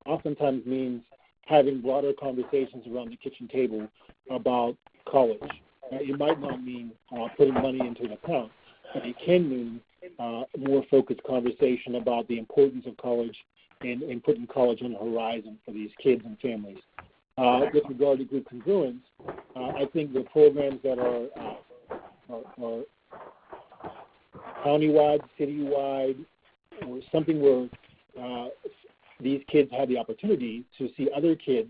oftentimes means having broader conversations around the kitchen table about college. It might not mean putting money into an account, but it can mean more focused conversation about the importance of college and putting college on the horizon for these kids and families. With regard to group congruence, I think the programs that are countywide, citywide, or something where these kids have the opportunity to see other kids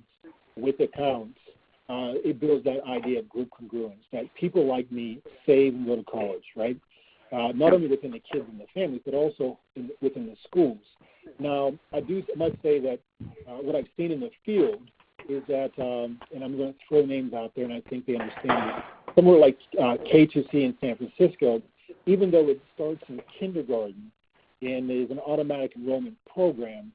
with accounts, it builds that idea of group congruence, that people like me save and go to college, right? Not only within the kids and the families, but also within the schools. Now, I must say that what I've seen in the field is that, and I'm going to throw names out there, and I think they understand it, somewhere like K2C in San Francisco, even though it starts in kindergarten and is an automatic enrollment program,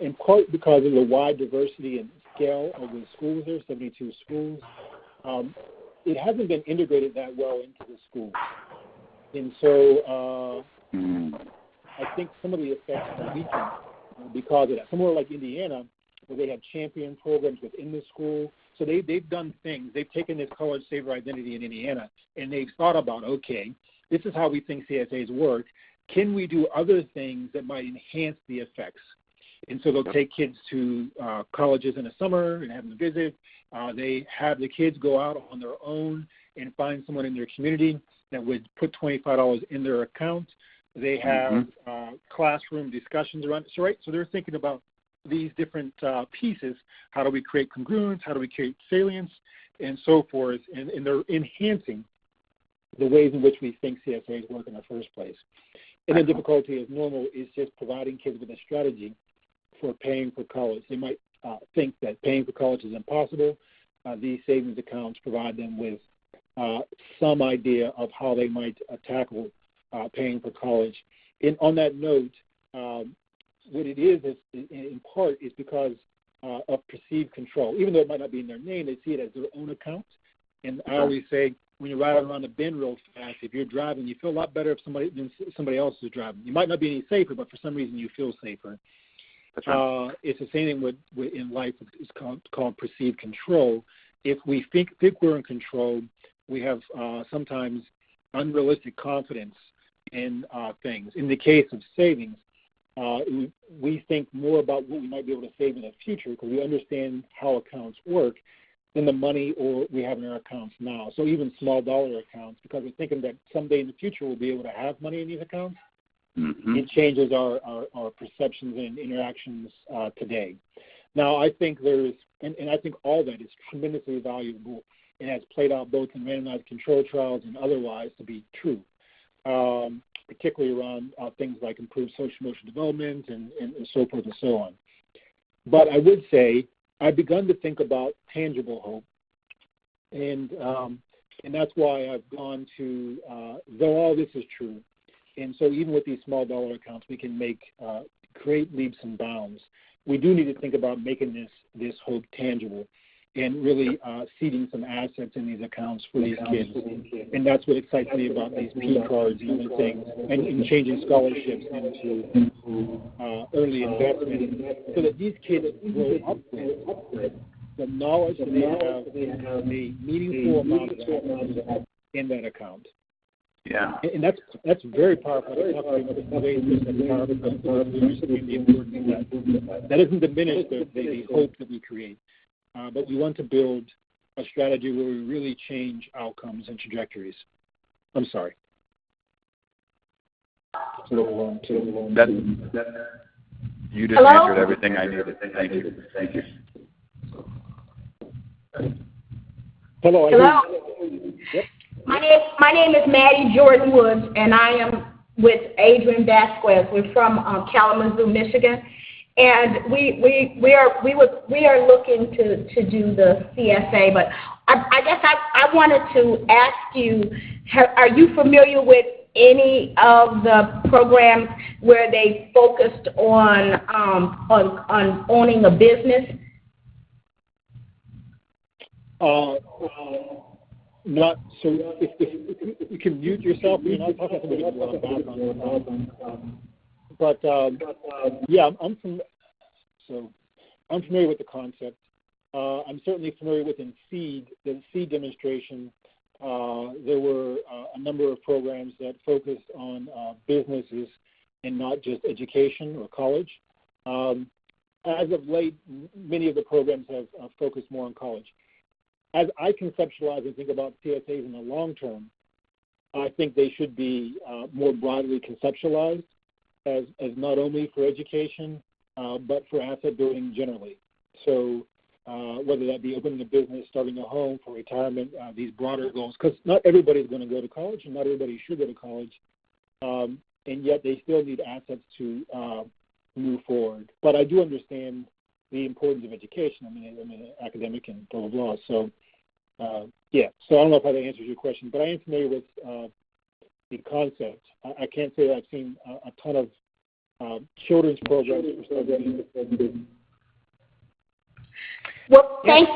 in part because of the wide diversity and scale of the schools there, 72 schools, it hasn't been integrated that well into the schools. And so I think some of the effects are weakened because of that. Somewhere like Indiana, where they have champion programs within the school, so they've done things. They've taken this college saver identity in Indiana, and they've thought about, okay, this is how we think CSAs work. Can we do other things that might enhance the effects? And so they'll take kids to colleges in the summer and have them visit. They have the kids go out on their own and find someone in their community that would put $25 in their account. They have classroom discussions around it. So, right, so they're thinking about these different pieces. How do we create congruence? How do we create salience? And so forth. And they're enhancing the ways in which we think CSAs work in the first place. And the difficulty is normal is just providing kids with a strategy for paying for college. They might think that paying for college is impossible. These savings accounts provide them with some idea of how they might tackle paying for college. And on that note, what it is in part is because of perceived control. Even though it might not be in their name, they see it as their own account. And I always say, when you're riding around a bend real fast, if you're driving, you feel a lot better if somebody else is driving. You might not be any safer, but for some reason you feel safer. That's right. It's the same thing in life. It's called perceived control. If we think we're in control, we have sometimes unrealistic confidence in things. In the case of savings, we think more about what we might be able to save in the future because we understand how accounts work than the money or we have in our accounts now. So even small dollar accounts, because we're thinking that someday in the future we'll be able to have money in these accounts, it changes our perceptions and interactions today. Now, I think and I think all that is tremendously valuable and has played out both in randomized control trials and otherwise to be true. particularly around things like improved social emotional development and so forth and so on. But I would say I've begun to think about tangible hope, and that's why I've gone to, though all this is true, and so even with these small dollar accounts, we can make great leaps and bounds. We do need to think about making this hope tangible and really seeding some assets in these accounts for these kids. And that's what excites me about these P cards and other things, and changing scholarships into early investment, so that these kids grow up with the knowledge that they have a meaningful amount of assets in that account. Yeah. And that's very powerful. That's the way it's powerful, but we understand the importance of that. That doesn't diminish the hope that we create. But we want to build a strategy where we really change outcomes and trajectories. I'm sorry. You just Hello? answered everything I needed. Thank you. Thank you. Hello. Hello. Yep. My name is Maddie Jordan Woods, and I am with Adrian Vasquez. We're from Kalamazoo, Michigan, and we are looking to do the CSA. But I guess I wanted to ask you, are you familiar with any of the programs where they focused on owning a business? Not so. If you can mute yourself, you're not talking to me about background. But yeah, I'm familiar with the concept. I'm certainly familiar with the SEED demonstration. There were a number of programs that focused on businesses and not just education or college. As of late, many of the programs have focused more on college. As I conceptualize and think about CSAs in the long term, I think they should be more broadly conceptualized as not only for education, but for asset building generally. So whether that be opening a business, starting a home, for retirement, these broader goals, because not everybody's going to go to college and not everybody should go to college, and yet they still need assets to move forward. But I do understand the importance of education. I'm an academic and blah, blah, blah. So, yeah. So I don't know if that answers your question, but I am familiar with the concept. I can't say that I've seen a ton of children's programs for studies. Well, thank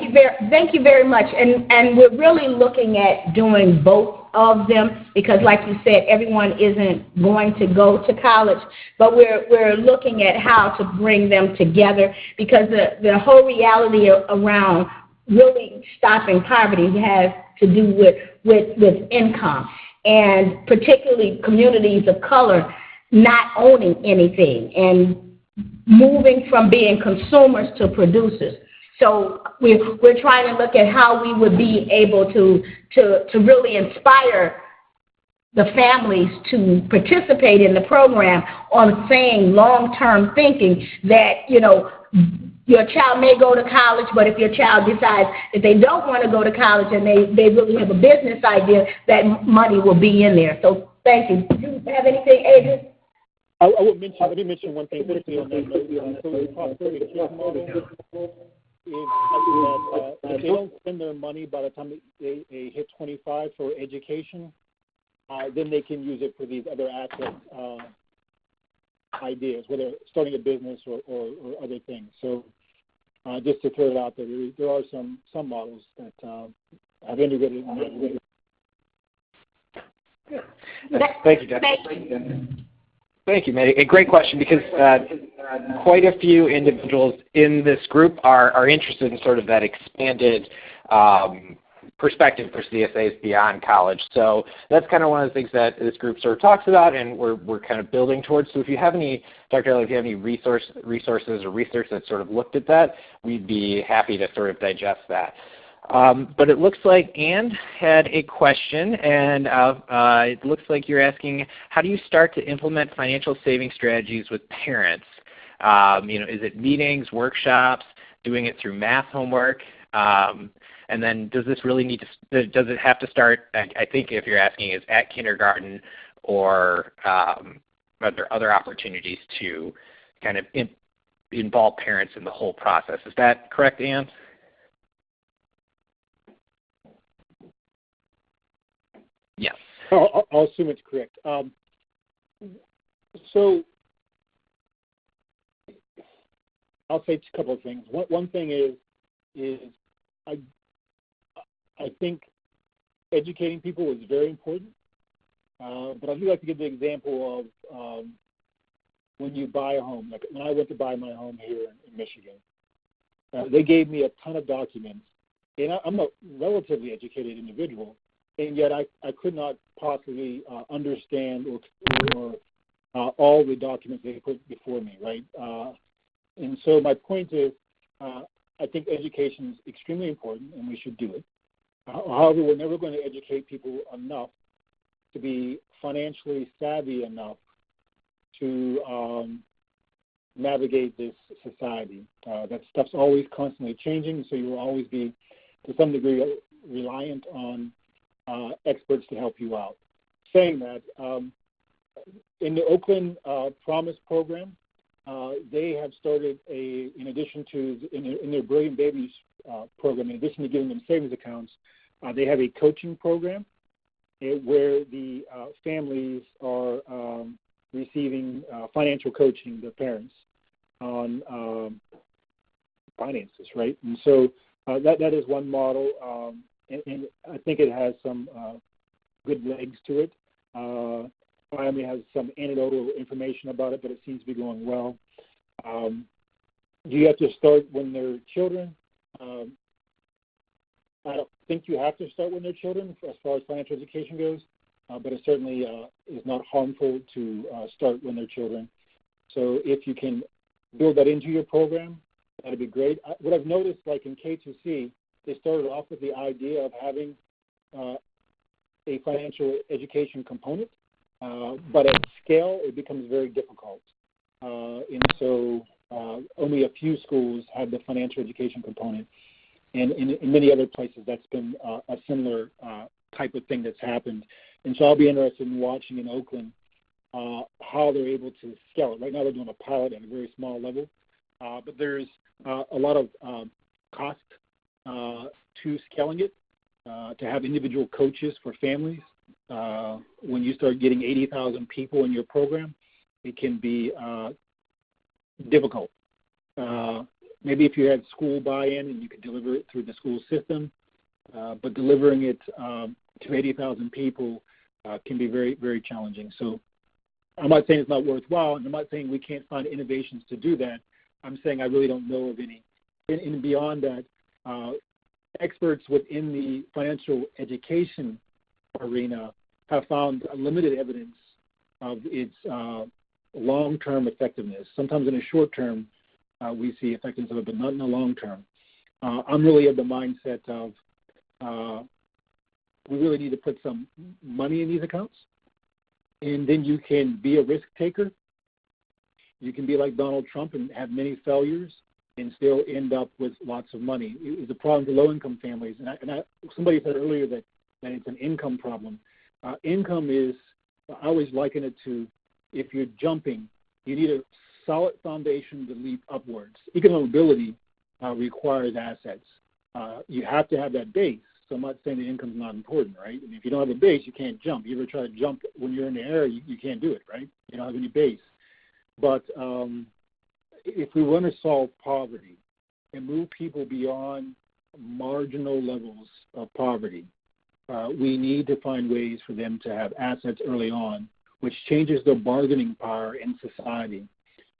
you very much, and we're really looking at doing both of them because, like you said, everyone isn't going to go to college, but we're looking at how to bring them together because the whole reality around really stopping poverty has to do with income, and particularly communities of color not owning anything and moving from being consumers to producers. So we're trying to look at how we would be able to really inspire the families to participate in the program on saying long-term thinking that, you know, your child may go to college, but if your child decides that they don't want to go to college and they really have a business idea, that money will be in there. So thank you. Do you have anything, Adrian? Let me mention one thing quickly on that note. So the prosperity kids model is that if they don't spend their money by the time they hit 25 for education, then they can use it for these other asset ideas, whether starting a business or other things. So just to throw it out there are some models that have integrated in that. Thank you, Jeff. Thank you, Maddie. A great question because quite a few individuals in this group are interested in sort of that expanded perspective for CSAs beyond college. So that's kind of one of the things that this group sort of talks about and we're kind of building towards. So if you have any, Dr. Elliott, if you have any resources or research that sort of looked at that, we'd be happy to sort of digest that. But it looks like Ann had a question, and it looks like you're asking, how do you start to implement financial saving strategies with parents? Is it meetings, workshops, doing it through math homework? And then does this really does it have to start, I think if you're asking, is at kindergarten, or are there other opportunities to kind of involve parents in the whole process? Is that correct, Ann? Yes. I'll assume it's correct. So I'll say a couple of things. One thing is I think educating people is very important, but I do like to give the example of when you buy a home. Like when I went to buy my home here in Michigan, they gave me a ton of documents, and I'm a relatively educated individual, and yet I could not possibly understand or all the documents they put before me, right? And so my point is, I think education is extremely important, and we should do it. However, we're never going to educate people enough to be financially savvy enough to navigate this society. That stuff's always constantly changing, so you will always be, to some degree, reliant on experts to help you out. Saying that, in the Oakland Promise program, they have started in addition to, in their Brilliant Babies program, in addition to giving them savings accounts, they have a coaching program where the families are receiving financial coaching, their parents, on finances, right? And so that is one model, and I think it has some good legs to it. Miami has some anecdotal information about it, but it seems to be going well. Do you have to start when they're children? I don't think you have to start when they're children as far as financial education goes, but it certainly is not harmful to start when they're children. So if you can build that into your program, that'd be great. What I've noticed, like in K2C, they started off with the idea of having a financial education component, but at scale, it becomes very difficult. And so only a few schools have the financial education component. And in many other places, that's been a similar type of thing that's happened. And so I'll be interested in watching in Oakland how they're able to scale it. Right now, they're doing a pilot at a very small level, but there's a lot of cost to scaling it, to have individual coaches for families. When you start getting 80,000 people in your program, it can be difficult. Maybe if you had school buy-in and you could deliver it through the school system, but delivering it to 80,000 people can be very, very challenging. So I'm not saying it's not worthwhile, and I'm not saying we can't find innovations to do that. I'm saying I really don't know of any. And beyond that, experts within the financial education arena have found limited evidence of its long-term effectiveness. Sometimes in the short term, we see effectiveness of it, but not in the long term. I'm really of the mindset of we really need to put some money in these accounts, and then you can be a risk taker. You can be like Donald Trump and have many failures and still end up with lots of money. It's a problem for low-income families. And somebody said earlier that it's an income problem. Income is, I always liken it to, if you're jumping, you need a solid foundation to leap upwards. Economic mobility requires assets. You have to have that base. So I'm not saying that income is not important, right? I mean, if you don't have a base, you can't jump. You ever try to jump when you're in the air, you can't do it, right? You don't have any base. But if we want to solve poverty and move people beyond marginal levels of poverty, we need to find ways for them to have assets early on, which changes their bargaining power in society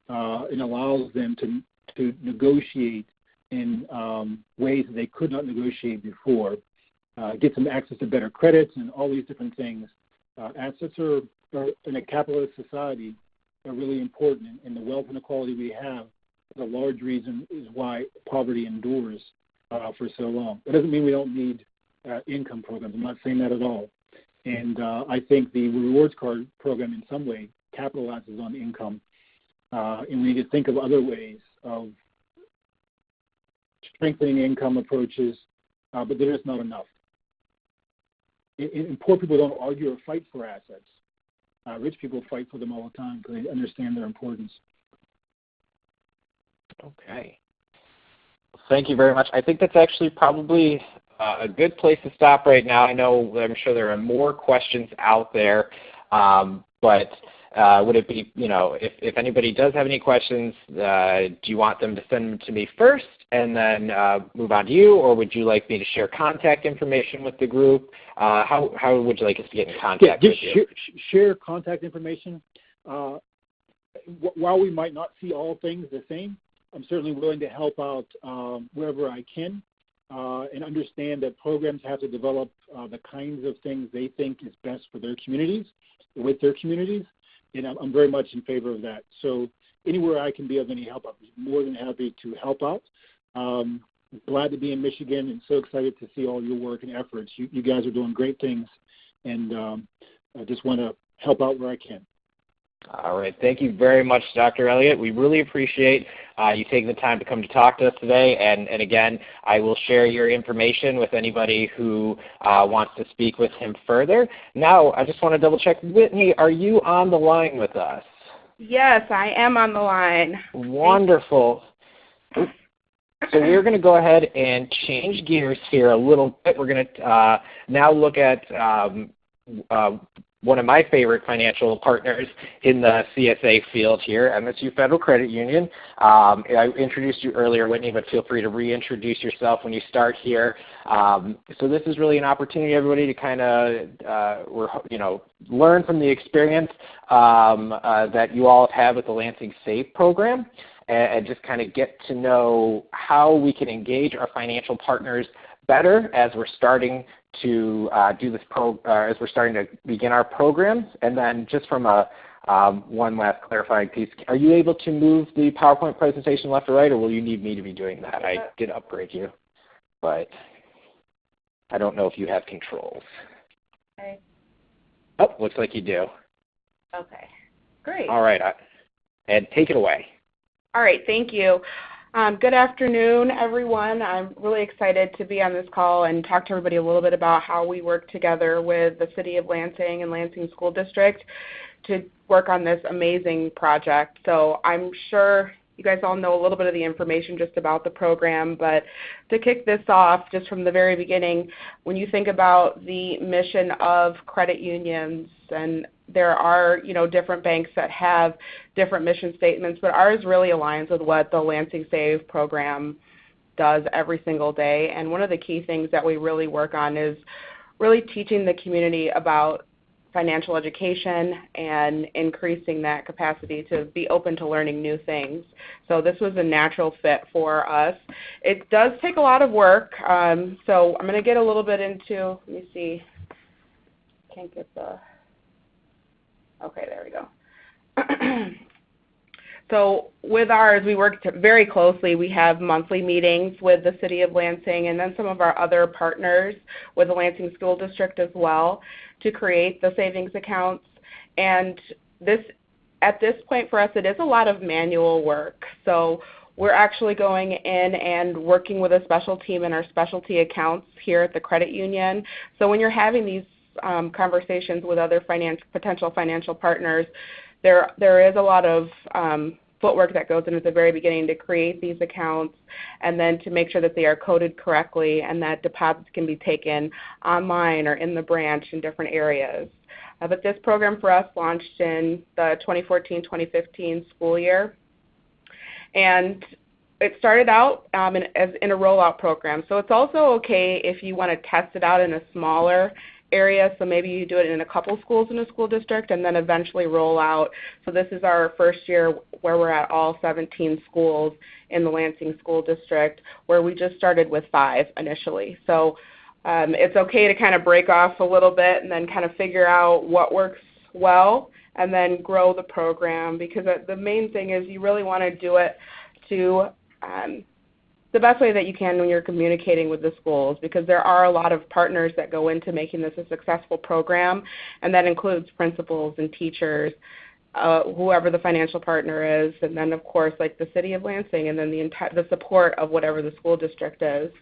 and allows them to negotiate in ways that they could not negotiate before, get them access to better credits and all these different things. Assets are in a capitalist society, are really important, and the wealth inequality we have is a large reason is why poverty endures for so long. It doesn't mean we don't need income programs. I'm not saying that at all. And I think the rewards card program in some way capitalizes on income, and we need to think of other ways of strengthening income approaches, but there is not enough. And poor people don't argue or fight for assets. rich people fight for them all the time because they understand their importance. Okay. Thank you very much. I think that's actually probably a good place to stop right now. I'm sure there are more questions out there, but would it be, if anybody does have any questions, do you want them to send them to me first and then move on to you, or would you like me to share contact information with the group? How would you like us to get in contact with you? Share contact information. While we might not see all things the same, I'm certainly willing to help out wherever I can and understand that programs have to develop the kinds of things they think is best for their communities, with their communities, and I'm very much in favor of that. So anywhere I can be of any help, I'm more than happy to help out. Glad to be in Michigan and so excited to see all your work and efforts. You guys are doing great things, and I just want to help out where I can. All right. Thank you very much, Dr. Elliott. We really appreciate you taking the time to come to talk to us today. And again, I will share your information with anybody who wants to speak with him further. Now, I just want to double check. Whitney, are you on the line with us? Yes, I am on the line. Wonderful. So we're going to go ahead and change gears here a little bit. We're going to now look at one of my favorite financial partners in the CSA field here, MSU Federal Credit Union. I introduced you earlier, Whitney, but feel free to reintroduce yourself when you start here. So this is really an opportunity, everybody, to kind of learn from the experience that you all have with the Lansing SAVE program, and just kind of get to know how we can engage our financial partners better as we're starting to as we're starting to begin our programs. And then just from a one last clarifying piece, are you able to move the PowerPoint presentation left or right, or will you need me to be doing that? I did upgrade you, but I don't know if you have controls. Okay. Oh, looks like you do. Okay, great. All right, and take it away. All right, thank you. Good afternoon, everyone. I'm really excited to be on this call and talk to everybody a little bit about how we work together with the City of Lansing and Lansing School District to work on this amazing project. So I'm sure you guys all know a little bit of the information just about the program, but to kick this off just from the very beginning, when you think about the mission of credit unions, and there are different banks that have different mission statements, but ours really aligns with what the Lansing SAVE program does every single day. And one of the key things that we really work on is really teaching the community about financial education and increasing that capacity to be open to learning new things. So this was a natural fit for us. It does take a lot of work, so I'm going to get a little bit into, let me see, can't get the, okay, there we go. So with ours, we work very closely. We have monthly meetings with the City of Lansing and then some of our other partners with the Lansing School District as well to create the savings accounts. And at this point for us, it is a lot of manual work. So we're actually going in and working with a special team in our specialty accounts here at the credit union. So when you're having these conversations with other potential financial partners, there is a lot of footwork that goes in at the very beginning to create these accounts and then to make sure that they are coded correctly and that deposits can be taken online or in the branch in different areas. But this program for us launched in the 2014-2015 school year, and it started out as in a rollout program. So it's also okay if you want to test it out in a smaller area, so maybe you do it in a couple schools in a school district and then eventually roll out. So this is our first year where we're at all 17 schools in the Lansing School District, where we just started with 5 initially. So it's okay to kind of break off a little bit and then kind of figure out what works well and then grow the program, because the main thing is you really want to do it to the best way that you can when you're communicating with the schools, because there are a lot of partners that go into making this a successful program, and that includes principals and teachers, whoever the financial partner is, and then of course like the City of Lansing, and then the support of whatever the school district is.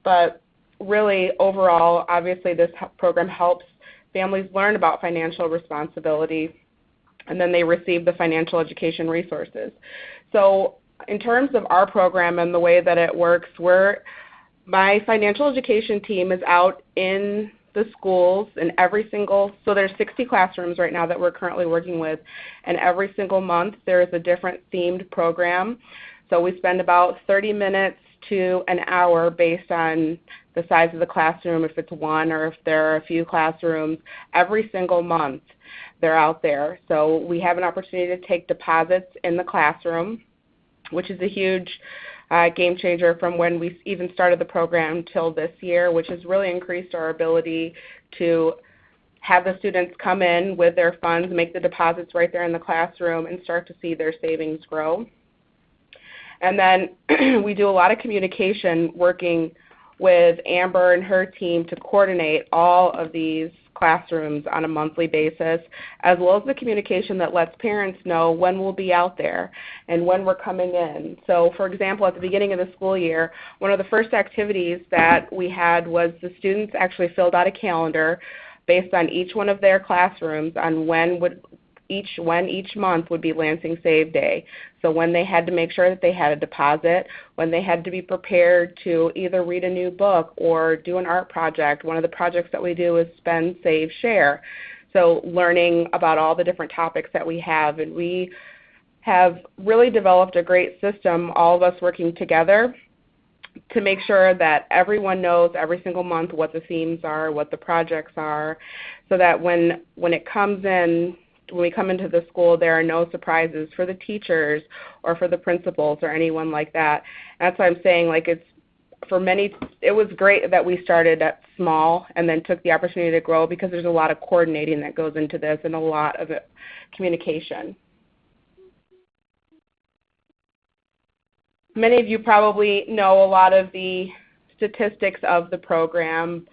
But really overall, obviously this program helps families learn about financial responsibility and then they receive the financial education resources. So in terms of our program and the way that it works, my financial education team is out in the schools in every single, so there's 60 classrooms right now that we're currently working with, and every single month there is a different themed program. So we spend about 30 minutes to an hour based on the size of the classroom, if it's one or if there are a few classrooms. Every single month they're out there. So we have an opportunity to take deposits in the classroom, which is a huge game changer from when we even started the program till this year, which has really increased our ability to have the students come in with their funds, make the deposits right there in the classroom, and start to see their savings grow. And then we do a lot of communication working with Amber and her team to coordinate all of these classrooms on a monthly basis, as well as the communication that lets parents know when we'll be out there and when we're coming in. So for example, at the beginning of the school year, one of the first activities that we had was the students actually filled out a calendar based on each one of their classrooms on when each month would be Lansing SAVE Day. So when they had to make sure that they had a deposit, when they had to be prepared to either read a new book or do an art project. One of the projects that we do is Spend, Save, Share. So learning about all the different topics that we have. And we have really developed a great system, all of us working together, to make sure that everyone knows every single month what the themes are, what the projects are, so that when it comes in, when we come into the school, there are no surprises for the teachers or for the principals or anyone like that. And that's why I'm saying, like, it was great that we started at small and then took the opportunity to grow, because there's a lot of coordinating that goes into this and a lot of communication. Many of you probably know a lot of the statistics of the program,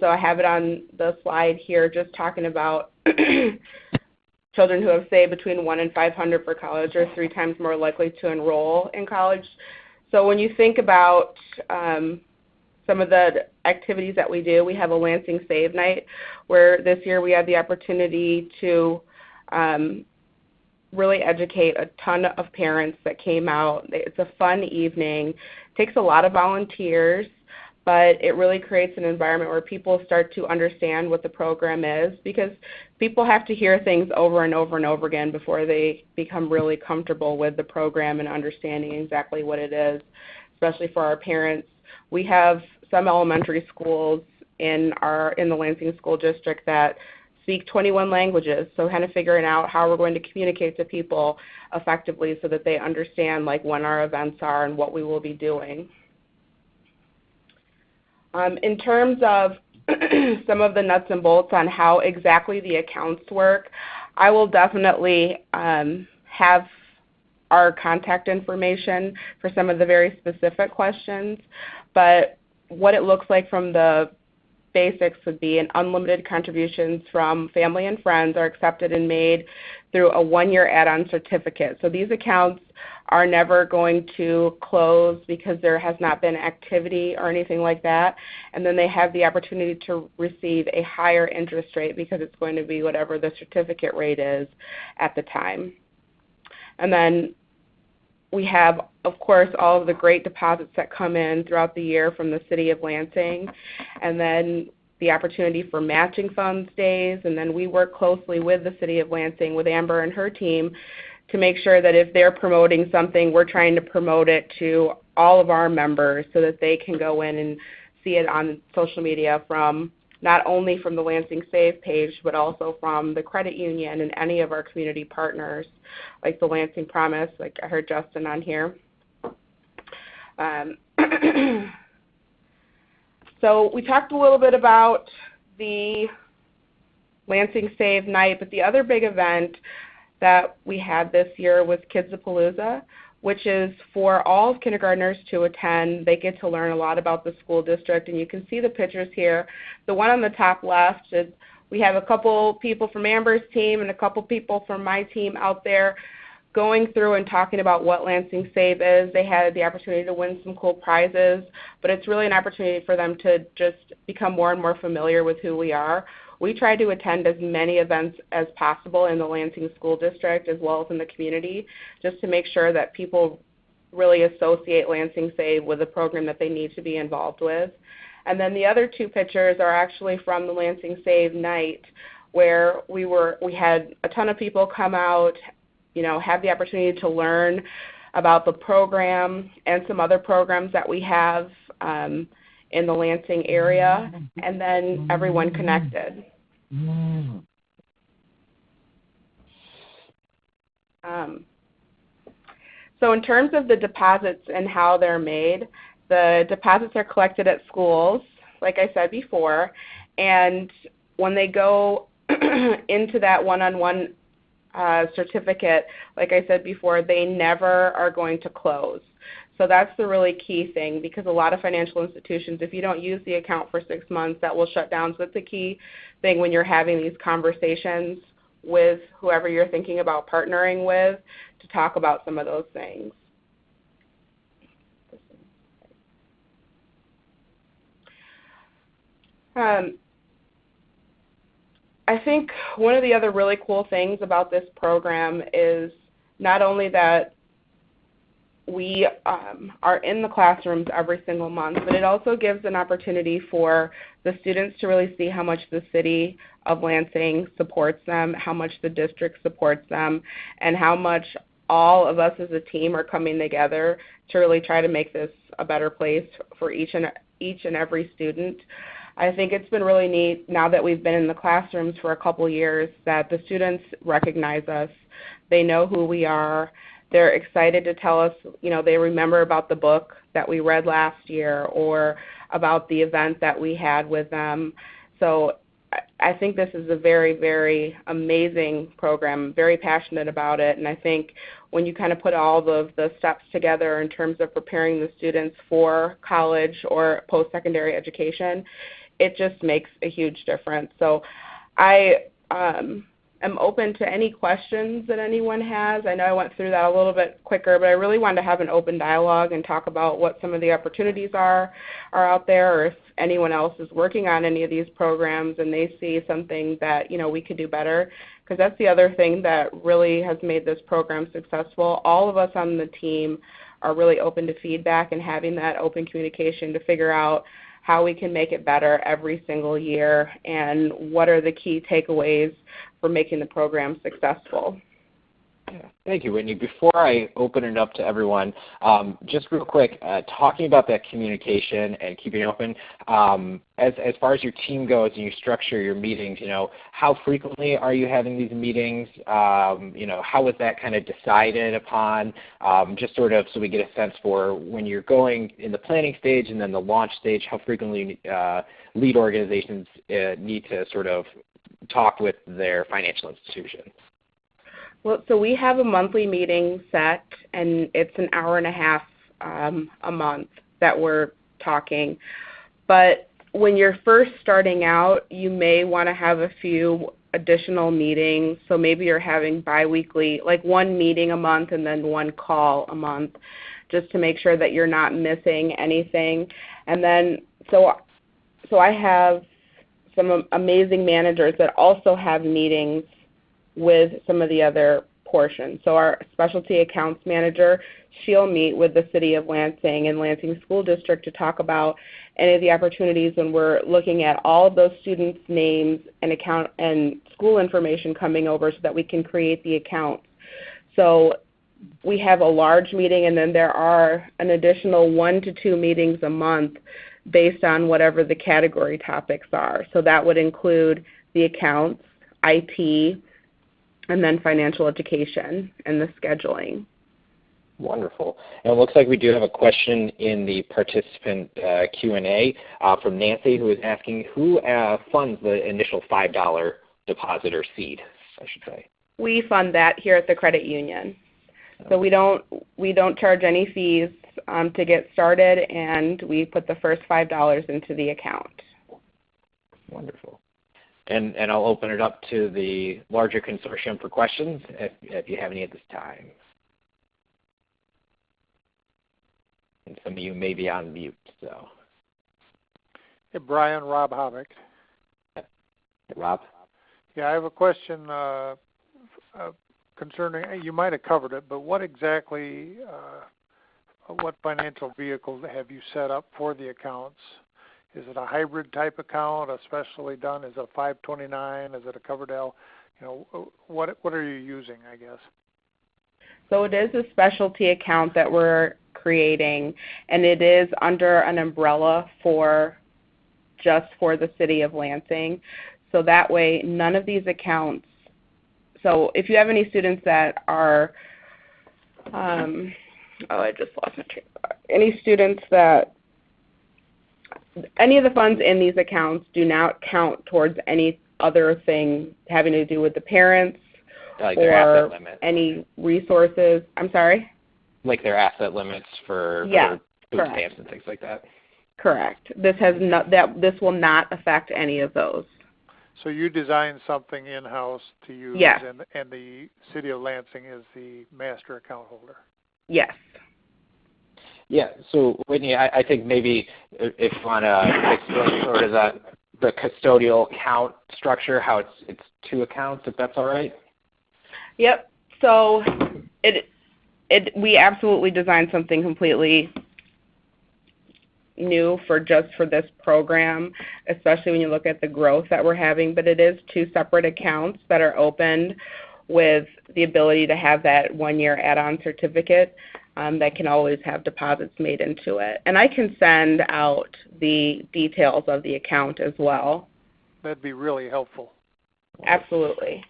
so I have it on the slide here just talking about children who have saved between 1 and 500 for college are 3 times more likely to enroll in college. So when you think about some of the activities that we do, we have a Lansing Save Night, where this year we had the opportunity to really educate a ton of parents that came out. It's a fun evening. It takes a lot of volunteers, but it really creates an environment where people start to understand what the program is, because people have to hear things over and over and over again before they become really comfortable with the program and understanding exactly what it is, especially for our parents. We have some elementary schools in the Lansing School District that speak 21 languages, so kind of figuring out how we're going to communicate to people effectively so that they understand, like, when our events are and what we will be doing. In terms of some of the nuts and bolts on how exactly the accounts work, I will definitely have our contact information for some of the very specific questions, but what it looks like from the basics would be an unlimited contributions from family and friends are accepted and made through a 1-year add-on certificate. So these accounts are never going to close because there has not been activity or anything like that. And then they have the opportunity to receive a higher interest rate because it's going to be whatever the certificate rate is at the time. And then we have, of course, all of the great deposits that come in throughout the year from the City of Lansing, and then the opportunity for matching funds days. And then we work closely with the City of Lansing, with Amber and her team, to make sure that if they're promoting something, we're trying to promote it to all of our members so that they can go in and see it on social media, from not only from the Lansing Save page, but also from the credit union and any of our community partners, like the Lansing Promise, like I heard Justin on here. So we talked a little bit about the Lansing Save Night, but the other big event that we had this year was Kids-a-Palooza, which is for all kindergartners to attend. They get to learn a lot about the school district, and you can see the pictures here. The one on the top left is we have a couple people from Amber's team and a couple people from my team out there going through and talking about what Lansing Save is. They had the opportunity to win some cool prizes, but it's really an opportunity for them to just become more and more familiar with who we are. we try to attend as many events as possible in the Lansing School District as well as in the community, just to make sure that people really associate Lansing SAVE with a program that they need to be involved with. And then the other two pictures are actually from the Lansing SAVE night, where we had a ton of people come out, have the opportunity to learn about the program and some other programs that we have in the Lansing area, and then everyone connected. So in terms of the deposits and how they're made, the deposits are collected at schools, like I said before, and when they go into that one-on-one certificate, like I said before, they never are going to close. So that's the really key thing, because a lot of financial institutions, if you don't use the account for 6 months, that will shut down. So it's a key thing when you're having these conversations with whoever you're thinking about partnering with to talk about some of those things. I think one of the other really cool things about this program is not only that we are in the classrooms every single month, but it also gives an opportunity for the students to really see how much the city of Lansing supports them, how much the district supports them, and how much all of us as a team are coming together to really try to make this a better place for each and every student. I think it's been really neat now that we've been in the classrooms for a couple years that the students recognize us. They know who we are. They're excited to tell us, they remember about the book that we read last year or about the event that we had with them. So I think this is a very, very amazing program. I'm very passionate about it, and I think when you kind of put all of the steps together in terms of preparing the students for college or post-secondary education, it just makes a huge difference. So I am open to any questions that anyone has. I know I went through that a little bit quicker, but I really wanted to have an open dialogue and talk about what some of the opportunities are out there, or if anyone else is working on any of these programs and they see something that we could do better, because that's the other thing that really has made this program successful. All of us on the team are really open to feedback and having that open communication to figure out how we can make it better every single year and what are the key takeaways for making the program successful. Yeah. Thank you, Whitney. Before I open it up to everyone, just real quick, talking about that communication and keeping it open, as far as your team goes and you structure your meetings, how frequently are you having these meetings? How was that kind of decided upon? Just sort of so we get a sense for when you're going in the planning stage and then the launch stage, how frequently lead organizations need to sort of talk with their financial institutions. Well, so we have a monthly meeting set, and it's an hour and a half a month that we're talking. But when you're first starting out, you may want to have a few additional meetings. So maybe you're having biweekly, like one meeting a month and then one call a month, just to make sure that you're not missing anything. And then, so I have some amazing managers that also have meetings with some of the other portions. So our specialty accounts manager, she'll meet with the City of Lansing and Lansing School District to talk about any of the opportunities when we're looking at all of those students' names and account and school information coming over so that we can create the accounts. So we have a large meeting, and then there are an additional 1 to 2 meetings a month based on whatever the category topics are. So that would include the accounts, IT, and then financial education and the scheduling. Wonderful. And it looks like we do have a question in the participant Q&A from Nancy, who is asking who funds the initial $5 deposit or seed, I should say. We fund that here at the credit union. So we don't charge any fees to get started, and we put the first $5 into the account. Wonderful. And I'll open it up to the larger consortium for questions if you have any at this time. And some of you may be on mute, so. Hey, Brian, Rob Havick. Rob? Yeah, I have a question concerning, you might have covered it, but what exactly, what financial vehicles have you set up for the accounts? Is it a hybrid type account, a specially done? Is it a 529? Is it a Coverdell? You know, what are you using, I guess? So it is a specialty account that we're creating, and it is under an umbrella just for the city of Lansing. So that way, none of these accounts, so if you have any students that are, I just lost my train of thought. Any students that, any of the funds in these accounts do not count towards any other thing having to do with the parents, like or their asset limits. Any resources. I'm sorry? Like their asset limits for food stamps and things like that. Correct. This will not affect any of those. So you designed something in-house to use, yes. and the City of Lansing is the master account holder. Yes. Yeah, so Whitney, I think maybe if you want to explain sort of the custodial account structure, how it's two accounts, if that's all right. Yep. So we absolutely designed something completely new for this program, especially when you look at the growth that we're having. But it is two separate accounts that are opened with the ability to have that 1-year add-on certificate that can always have deposits made into it. And I can send out the details of the account as well. That'd be really helpful. Absolutely.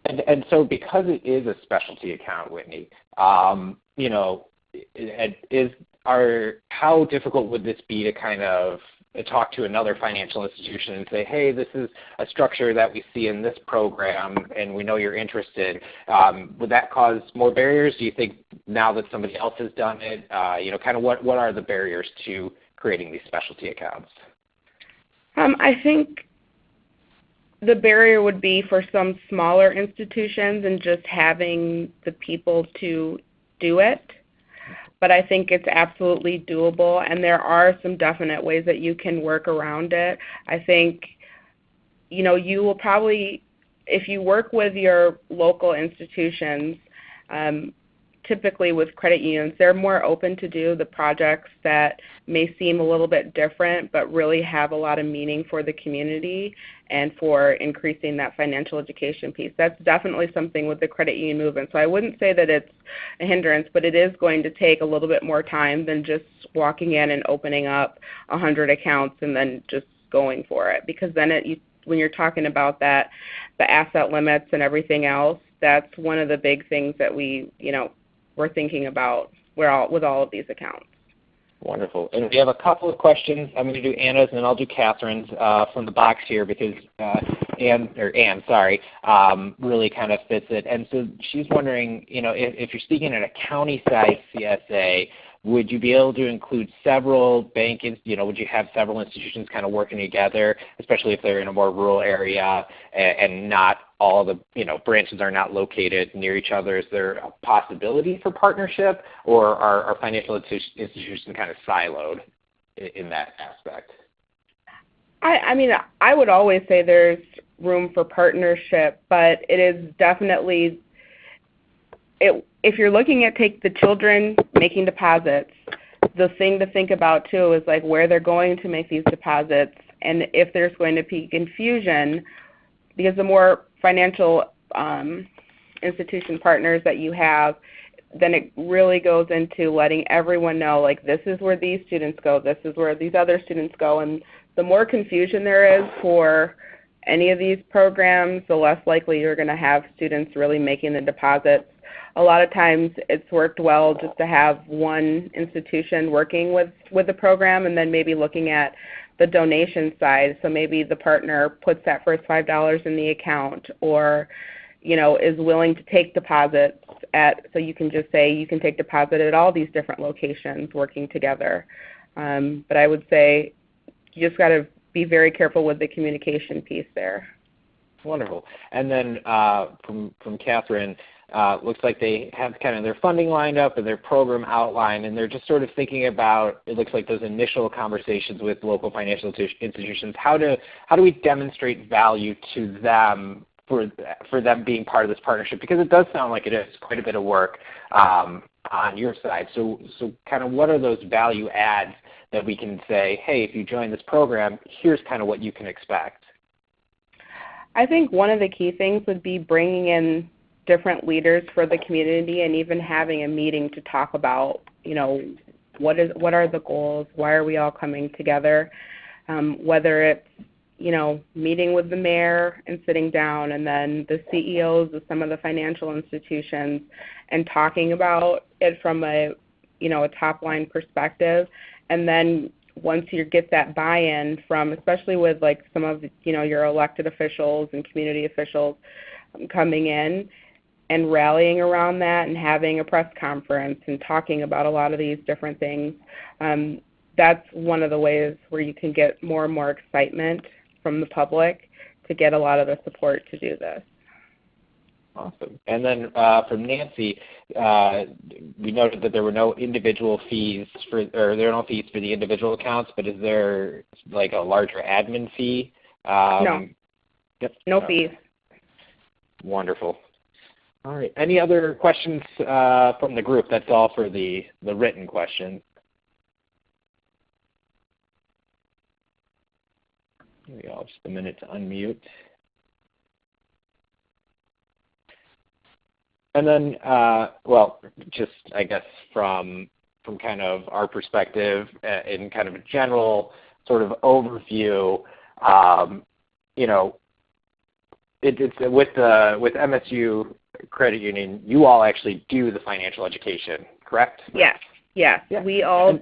And so because it is a specialty account, Whitney, you know, how difficult would this be to kind of talk to another financial institution and say, hey, this is a structure that we see in this program and we know you're interested? Would that cause more barriers? Do you think now that somebody else has done it, you know, kind of what are the barriers to creating these specialty accounts? I think the barrier would be for some smaller institutions and just having the people to do it. But I think it's absolutely doable, and there are some definite ways that you can work around it. I think, you know, you will probably, if you work with your local institutions, typically with credit unions, they're more open to do the projects that may seem a little bit different but really have a lot of meaning for the community and for increasing that financial education piece. That's definitely something with the credit union movement. So I wouldn't say that it's a hindrance, but it is going to take a little bit more time than just walking in and opening up 100 accounts and then just going for it. Because then when you're talking about that, the asset limits and everything else, that's one of the big things that we're thinking about with all of these accounts. Wonderful. And we have a couple of questions. I'm going to do Anna's and then I'll do Catherine's from the box here because Ann really kind of fits it. And so she's wondering, you know, if you're speaking at a county-sized CSA, would you be able to include several would you have several institutions kind of working together, especially if they're in a more rural area and not all the, branches are not located near each other? Is there a possibility for partnership, or are financial institutions kind of siloed in that aspect? I mean, I would always say there's room for partnership, but it is definitely, if you're looking at the children making deposits, the thing to think about too is like where they're going to make these deposits, and if there's going to be confusion, because the more financial institution partners that you have, then it really goes into letting everyone know, like, this is where these students go, this is where these other students go, and the more confusion there is for any of these programs, the less likely you're going to have students really making the deposits. A lot of times it's worked well just to have one institution working with the program and then maybe looking at the donation side. So maybe the partner puts that first $5 in the account, or is willing to take deposits so you can just say you can take deposit at all these different locations working together. But I would say you just got to be very careful with the communication piece there. Wonderful. And then from Catherine, looks like they have kind of their funding lined up and their program outlined, and they're just sort of thinking about, it looks like, those initial conversations with local financial institutions. How do we demonstrate value to them for them being part of this partnership? Because it does sound like it is quite a bit of work on your side. So kind of what are those value adds that we can say, hey, if you join this program, here's kind of what you can expect? I think one of the key things would be bringing in different leaders for the community and even having a meeting to talk about, what are the goals, why are we all coming together, whether it's, meeting with the mayor and sitting down, and then the CEOs of some of the financial institutions and talking about it from a top-line perspective. And then once you get that buy-in from, especially with like some of, your elected officials and community officials coming in and rallying around that and having a press conference and talking about a lot of these different things, that's one of the ways where you can get more and more excitement from the public to get a lot of the support to do this. Awesome. And then from Nancy, we noted that there were no individual fees there are no fees for the individual accounts, but is there like a larger admin fee? No. Yep. No fees. Wonderful. All right. Any other questions from the group? That's all for the written questions. Here we go. Just a minute to unmute. And then, just I guess from kind of our perspective, in kind of a general sort of overview, it's with MSU Credit Union, you all actually do the financial education, correct? Yes. Yeah. We all,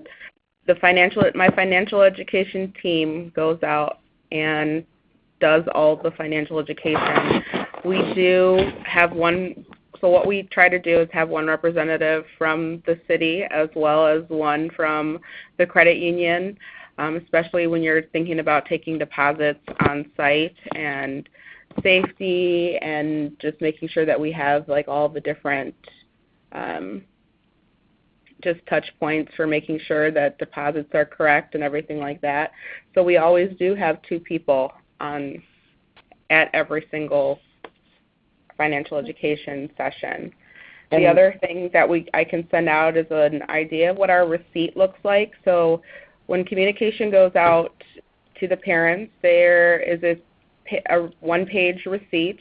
my financial education team goes out and does all the financial education. We do have so what we try to do is have one representative from the city as well as one from the credit union, especially when you're thinking about taking deposits on site and safety and just making sure that we have like all the different just touch points for making sure that deposits are correct and everything like that. So we always do have two people at every single financial education session. The other thing that I can send out is an idea of what our receipt looks like. So when communication goes out to the parents, there is a one-page receipt.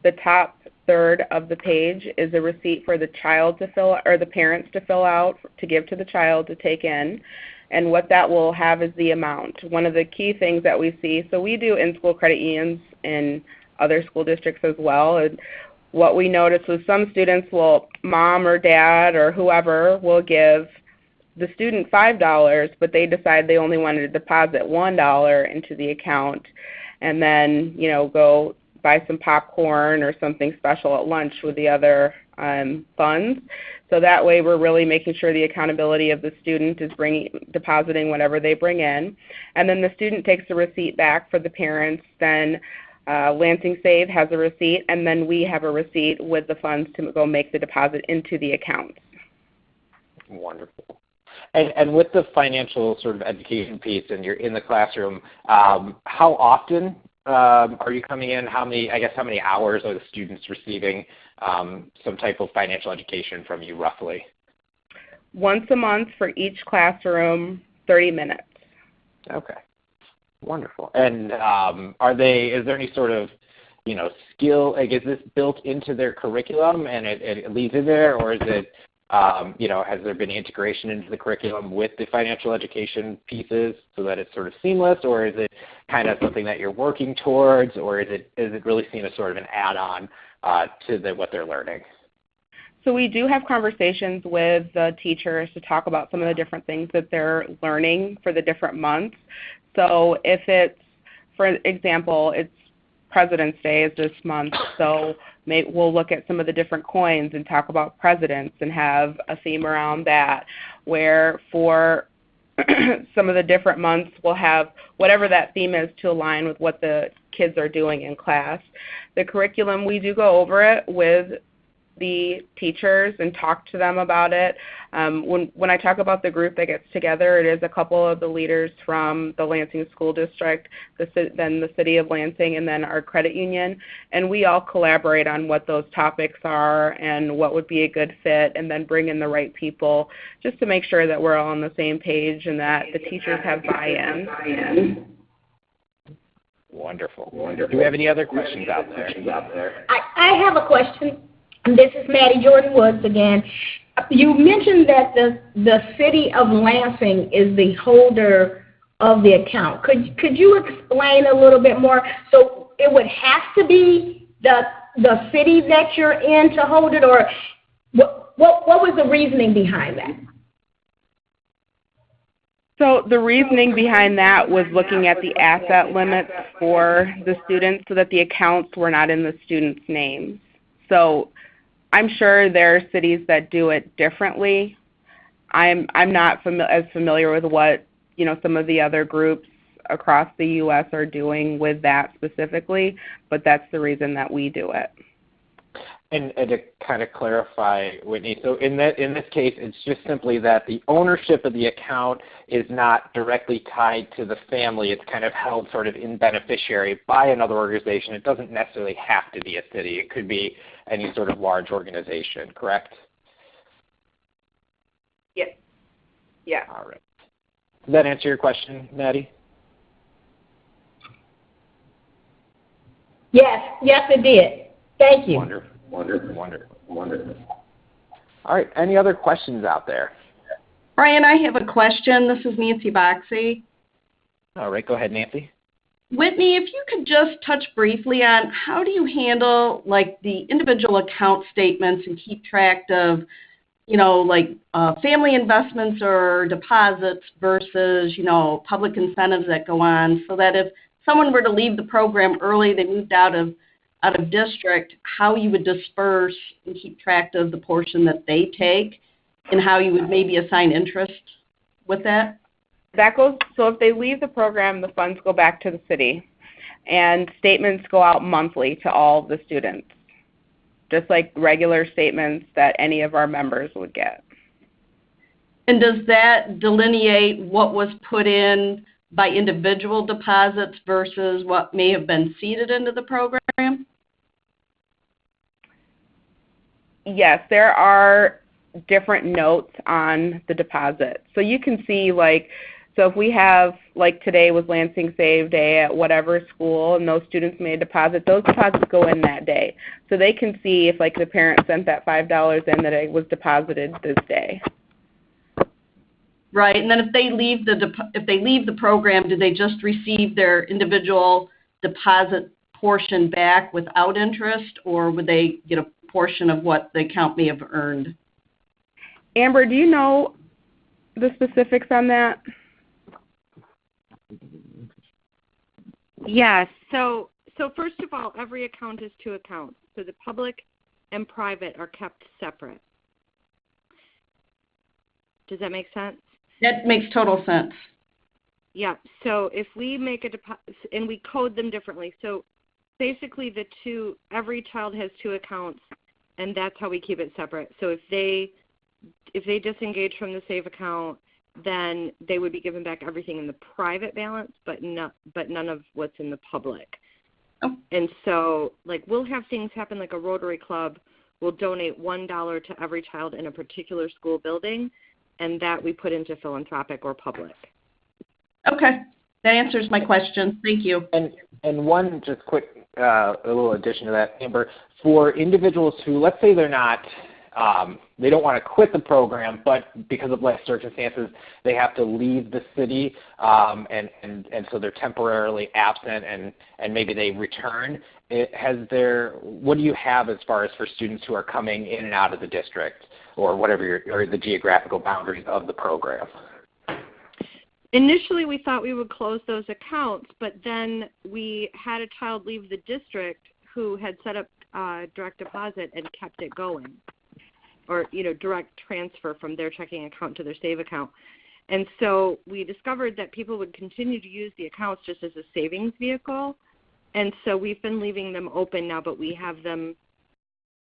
The top third of the page is a receipt for the child to fill, or the parents to fill out, to give to the child to take in. And what that will have is the amount. One of the key things that we see, so we do in-school credit unions in other school districts as well. And what we notice is some students mom or dad or whoever will give the student $5, but they decide they only wanted to deposit $1 into the account and then, go buy some popcorn or something special at lunch with the other funds. So that way we're really making sure the accountability of the student is depositing whatever they bring in. And then the student takes the receipt back for the parents. Then Lansing SAVE has a receipt, and then we have a receipt with the funds to go make the deposit into the account. Wonderful. And with the financial sort of education piece, and you're in the classroom, how often are you coming in? How many hours are the students receiving some type of financial education from you, roughly? Once a month for each classroom, 30 minutes. Okay. Wonderful. And is there any sort of, skill, is this built into their curriculum and it leaves it there, or is it, has there been integration into the curriculum with the financial education pieces so that it's sort of seamless, or is it kind of something that you're working towards, or is it really seen as sort of an add-on to what they're learning? So we do have conversations with the teachers to talk about some of the different things that they're learning for the different months. So if it's, for example, it's President's Day is this month, so we'll look at some of the different coins and talk about presidents and have a theme around that, where for some of the different months we'll have whatever that theme is to align with what the kids are doing in class. The curriculum, we do go over it with the teachers and talk to them about it. When I talk about the group that gets together, it is a couple of the leaders from the Lansing School District, then the City of Lansing, and then our credit union. And we all collaborate on what those topics are and what would be a good fit, and then bring in the right people just to make sure that we're all on the same page and that the teachers have buy-in. Wonderful. Do we have any other questions out there? I have a question. This is Maddie Jordan Woods again. You mentioned that the City of Lansing is the holder of the account. Could you explain a little bit more? So it would have to be the city that you're in to hold it, or what was the reasoning behind that? So the reasoning behind that was looking at the asset limits for the students so that the accounts were not in the students' names. So I'm sure there are cities that do it differently. I'm not as familiar with what some of the other groups across the U.S. are doing with that specifically, but that's the reason that we do it. And to kind of clarify, Whitney, so in this case, it's just simply that the ownership of the account is not directly tied to the family. It's kind of held sort of in beneficiary by another organization. It doesn't necessarily have to be a city. It could be any sort of large organization, correct? Yes. Yeah. All right. Does that answer your question, Maddie? Yes, it did. Thank you. Wonderful. All right, any other questions out there? Brian, I have a question. This is Nancy Boxey. All right, go ahead, Nancy. Whitney, if you could just touch briefly on how do you handle the individual account statements and keep track of, family investments or deposits versus, public incentives that go on, so that if someone were to leave the program early, they moved out of district, how you would disperse and keep track of the portion that they take, and how you would maybe assign interest with that? So if they leave the program, the funds go back to the city, and statements go out monthly to all the students, just like regular statements that any of our members would get. And does that delineate what was put in by individual deposits versus what may have been seeded into the program? Yes, there are different notes on the deposit. So you can see, so if we have, today was Lansing SAVE Day at whatever school, and those students made a deposit, those deposits go in that day. So they can see if, the parent sent that $5 in, that it was deposited this day. Right, and then if they leave the program, do they just receive their individual deposit portion back without interest, or would they get a portion of what the account may have earned? Amber, do you know the specifics on that? Yes. So first of all, every account is two accounts. So the public and private are kept separate. Does that make sense? That makes total sense. Yeah. So if we make a deposit, and we code them differently. So basically every child has two accounts, and that's how we keep it separate. So if they disengage from the SAVE account, then they would be given back everything in the private balance, but none of what's in the public. Oh. And so, we'll have things happen like a Rotary Club will donate $1 to every child in a particular school building, and that we put into philanthropic or public. Okay. That answers my question. Thank you. And one just quick a little addition to that, Amber, for individuals who, let's say they're not, they don't want to quit the program, but because of life circumstances, they have to leave the city, and so they're temporarily absent, and maybe they return. What do you have as far as for students who are coming in and out of the district, or whatever or the geographical boundaries of the program? Initially, we thought we would close those accounts, but then we had a child leave the district who had set up direct deposit and kept it going, or direct transfer from their checking account to their SAVE account. And so we discovered that people would continue to use the accounts just as a savings vehicle, and so we've been leaving them open now, but we have them